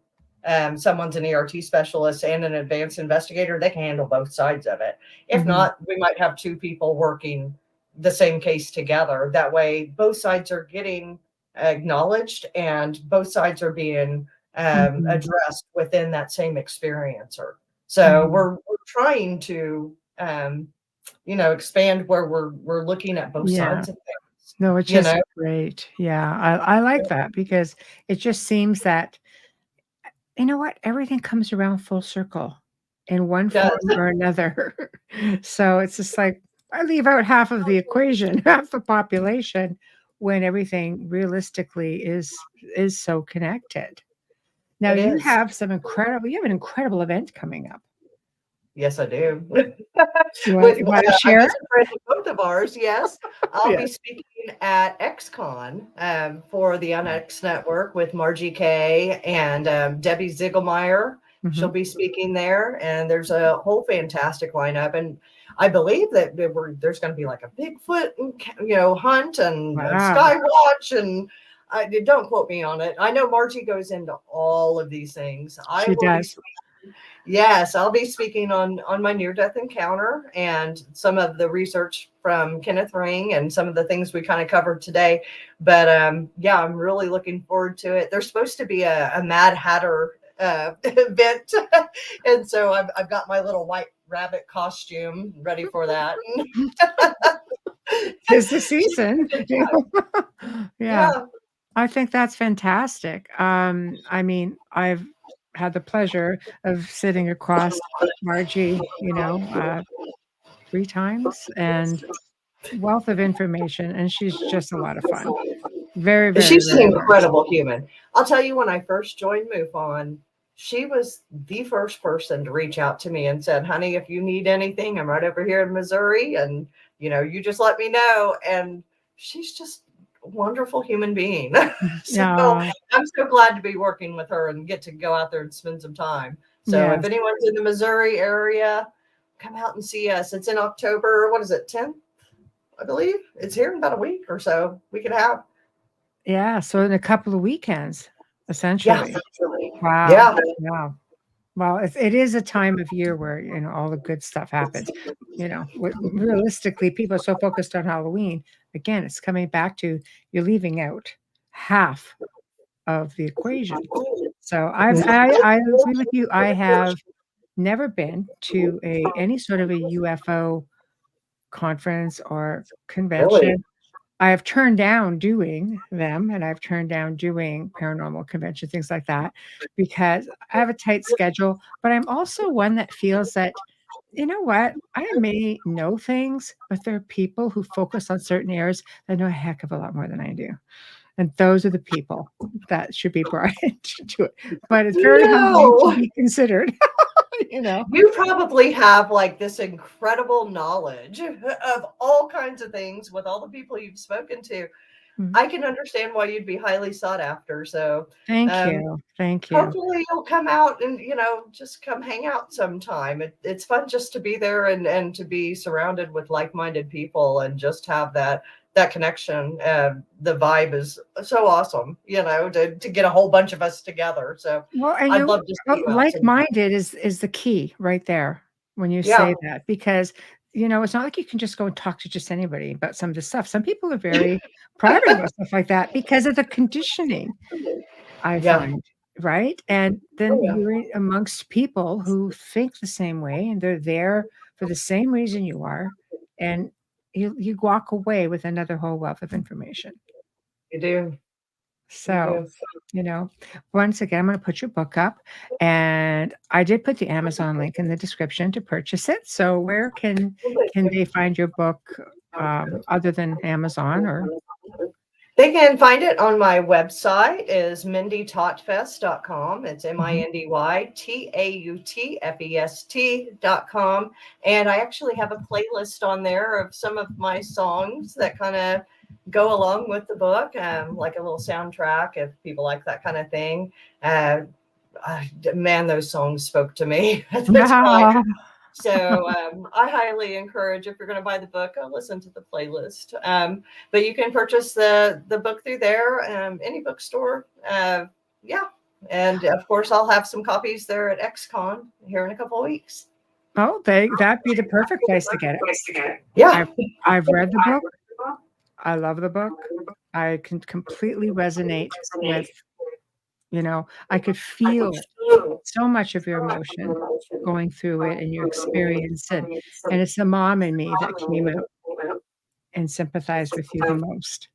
someone's an ERT specialist and an advanced investigator, they can handle both sides of it. If not, we might have two people working the same case together. That way, both sides are getting acknowledged and both sides are being addressed within that same experiencer. So we're trying to expand where we're looking at both sides of things. No, it's just great. Yeah, I like that, because it just seems that everything comes around full circle in one form or another. So it's just like I leave out half of the equation, half the population, when everything realistically is so connected. Now you have an incredible event coming up. Yes, I do. You want to share? Both of ours, yes. I'll be speaking at XCon for the UNX Network with Margie Kay and Debbie Ziegelmeyer. She'll be speaking there, and there's a whole fantastic lineup. And I believe that there's going to be like a Bigfoot, hunt and sky watch, and don't quote me on it. I know Margie goes into all of these things. She does. Yes, I'll be speaking on my near-death encounter and some of the research from Kenneth Ring and some of the things we kind of covered today. But I'm really looking forward to it. There's supposed to be a Mad Hatter event, and so I've got my little white rabbit costume ready for that. It's the season. Yeah, I think that's fantastic. I mean, I've had the pleasure of sitting across Margie, 3 times, and wealth of information, and she's just a lot of fun. Very, very. She's an incredible human. I'll tell you, when I first joined MUFON, she was the first person to reach out to me and said, honey, if you need anything, I'm right over here in Missouri, and you just let me know. And she's just a wonderful human being. So Yeah. I'm so glad to be working with her and get to go out there and spend some time. So if Yes. anyone's in the Missouri area, come out and see us. It's in October, what is it, 10th? I believe it's here in about a week or so. We could have. Yeah. So in a couple of weekends, Yeah. essentially. Wow. Yeah. Wow. Well, it is a time of year where, all the good stuff happens. Realistically, people are so focused on Halloween. Again, it's coming back to you're leaving out half of the equation. So I agree with you. I have never been to any sort of a UFO conference or Really? convention. I have turned down doing them, and I've turned down doing paranormal convention, things like that, because I have a tight schedule. But I'm also one that feels that, you know what? I may know things, but there are people who focus on certain areas that know a heck of a lot more than I do. And those are the people that should be brought into it. But it's very humbling to No. be considered, you know. You probably have like this incredible knowledge of all kinds of things with all the people you've spoken to. Mm. I can understand why you'd be highly sought after. So Thank um, you. Thank you. hopefully you'll come out and just come hang out sometime. It's fun just to be there and to be surrounded with like-minded people and just have that connection. The vibe is so awesome, to get a whole bunch of us together. So Well, and I'd love to see you out sometime. like-minded is the key right there when you Yeah. say that, because, it's not like you can just go and talk to just anybody about some of the stuff. Some people are very private about stuff like that because of the conditioning, I Yeah. find, right? And Oh, then yeah. you're amongst people who think the same way, and they're there for the same reason you are, and you walk away with another whole wealth of information. You do. You So, do. you know, once again, I'm going to put your book up, and I did put the Amazon link in the description to purchase it. So, where can they find your book other than Amazon? Or They can find it on my website is mindytautfest.com. It's Mhm. MindyTautfest.com. And I actually have a playlist on there of some of my songs that kind of go along with the book, like a little soundtrack if people like that kind of thing. Uh, man, those songs spoke to me at the time. Wow. So I highly encourage, if you're going to buy the book, go listen to the playlist. But you can purchase the book through there, any bookstore. Yeah. And of course, I'll have some copies there at XCon here in a couple of weeks. Oh, that'd be the perfect place to get it. Yeah. I've read the book. I love the book. I can completely resonate with, I could feel so much of your emotion going through it and your experience, and it's the mom in me that came out and sympathized with you the most.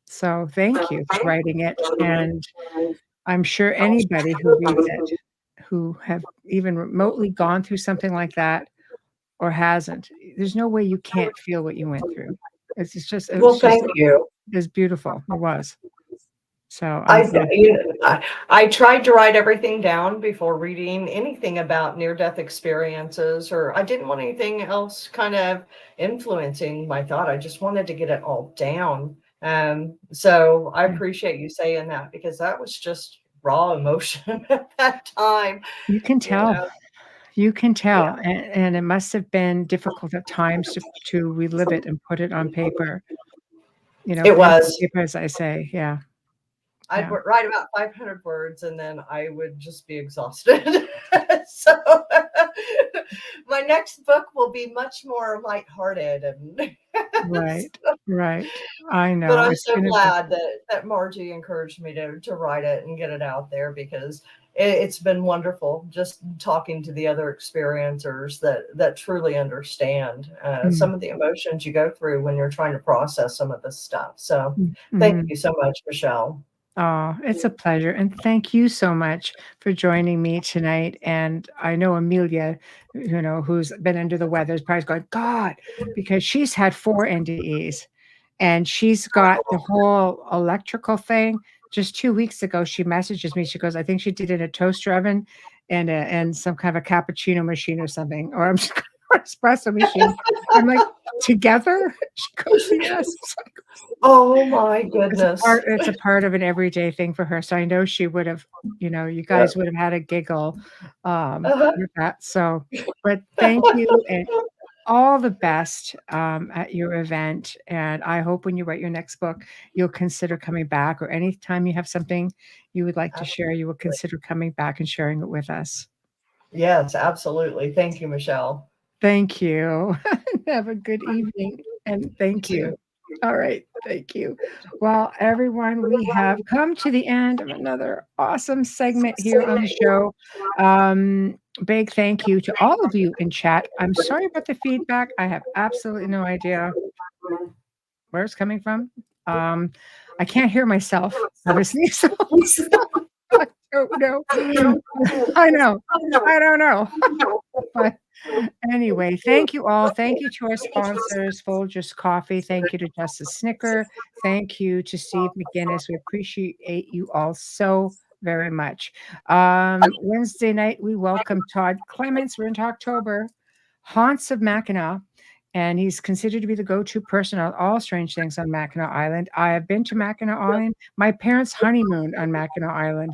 So thank you for writing it, and I'm sure anybody who reads it, who have even remotely gone through something like that or hasn't, there's no way you can't feel what you went through. It Well, was just thank you. it was beautiful. It was. So I'm I, glad. I tried to write everything down before reading anything about near-death experiences, or I didn't want anything else kind of influencing my thought. I just wanted to get it all down. So I appreciate you saying that, because that was just raw emotion at that time. You can You tell. know, You can yeah, tell, and it must have been difficult at times to relive it and put it on paper, it pen to was. paper, as I say. Yeah, I'd yeah. write about 500 words and then I would just be exhausted. So my next book will be much more lighthearted and Right, right. I but know, I'm it's so gonna be glad that Margie encouraged me to write it and get it out there, because it's been wonderful just talking to the other experiencers that truly understand mm, some of the emotions you go through when you're trying to process some of this stuff. So thank mhm. you so much, Michelle. Oh, it's a pleasure, and thank you so much for joining me tonight, and I know Amelia, who's been under the weather, is probably going, "God," because she's had 4 NDEs, and she's got the whole electrical thing. just 2 weeks ago, she messages me. She goes, "I think she did it in a toaster oven and some kind of a cappuccino machine or something, or I'm just espresso machine." I'm like, "Together?" She goes, "Yes." It's like, Oh my it's a goodness. part it's a part of an everyday thing for her, so I know she would have, you guys would have had a giggle, Uh-huh. with that, so but thank you, and all the best, at your event, and I hope when you write your next book, you'll consider coming back, or anytime you have something you would like to share, you will consider coming back and sharing it with us. Yes, absolutely. Thank you, Michelle. Thank you. Have a good evening, and You thank too. you. All right, thank you. Well, everyone, we have come to the end of another awesome segment here on the show. Big thank you to all of you in chat. I'm sorry about the feedback. I have absolutely no idea where it's coming from. I can't hear myself, obviously, so I don't know. I know. I don't know. But anyway, thank you all. Thank you to our sponsors, Folgers Coffee. Thank you to Justice Snicker. Thank you to Steve McGinnis. We appreciate you all so very much. Wednesday night, we welcome Todd Clements. We're into October. Haunts of Mackinac. And he's considered to be the go-to person on all strange things on Mackinac Island. I have been to Mackinac Island. My parents honeymooned on Mackinac Island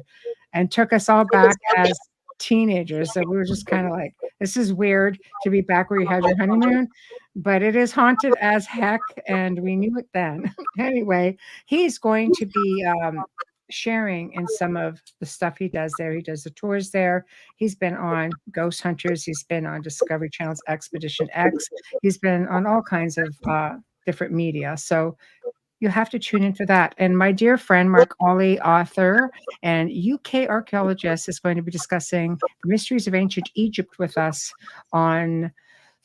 and took us all back as teenagers. So we were just kind of like, this is weird to be back where you had your honeymoon, but it is haunted as heck, and we knew it then. Anyway, he's going to be sharing in some of the stuff he does there. He does the tours there. He's been on Ghost Hunters. He's been on Discovery Channel's Expedition X. He's been on all kinds of different media. So you have to tune in for that. And my dear friend, Mark Ollie, author and UK archaeologist, is going to be discussing the mysteries of ancient Egypt with us on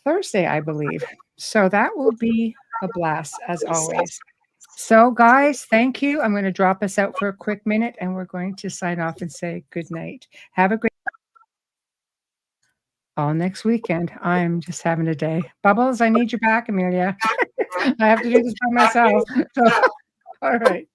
Thursday, I believe. So that will be a blast, as always. So, guys, thank you. I'm going to drop us out for a quick minute, and we're going to sign off and say good night. Have a great all next weekend. I'm just having a day. Bubbles, I need you back, Amelia. I have to do this by myself. So, all right.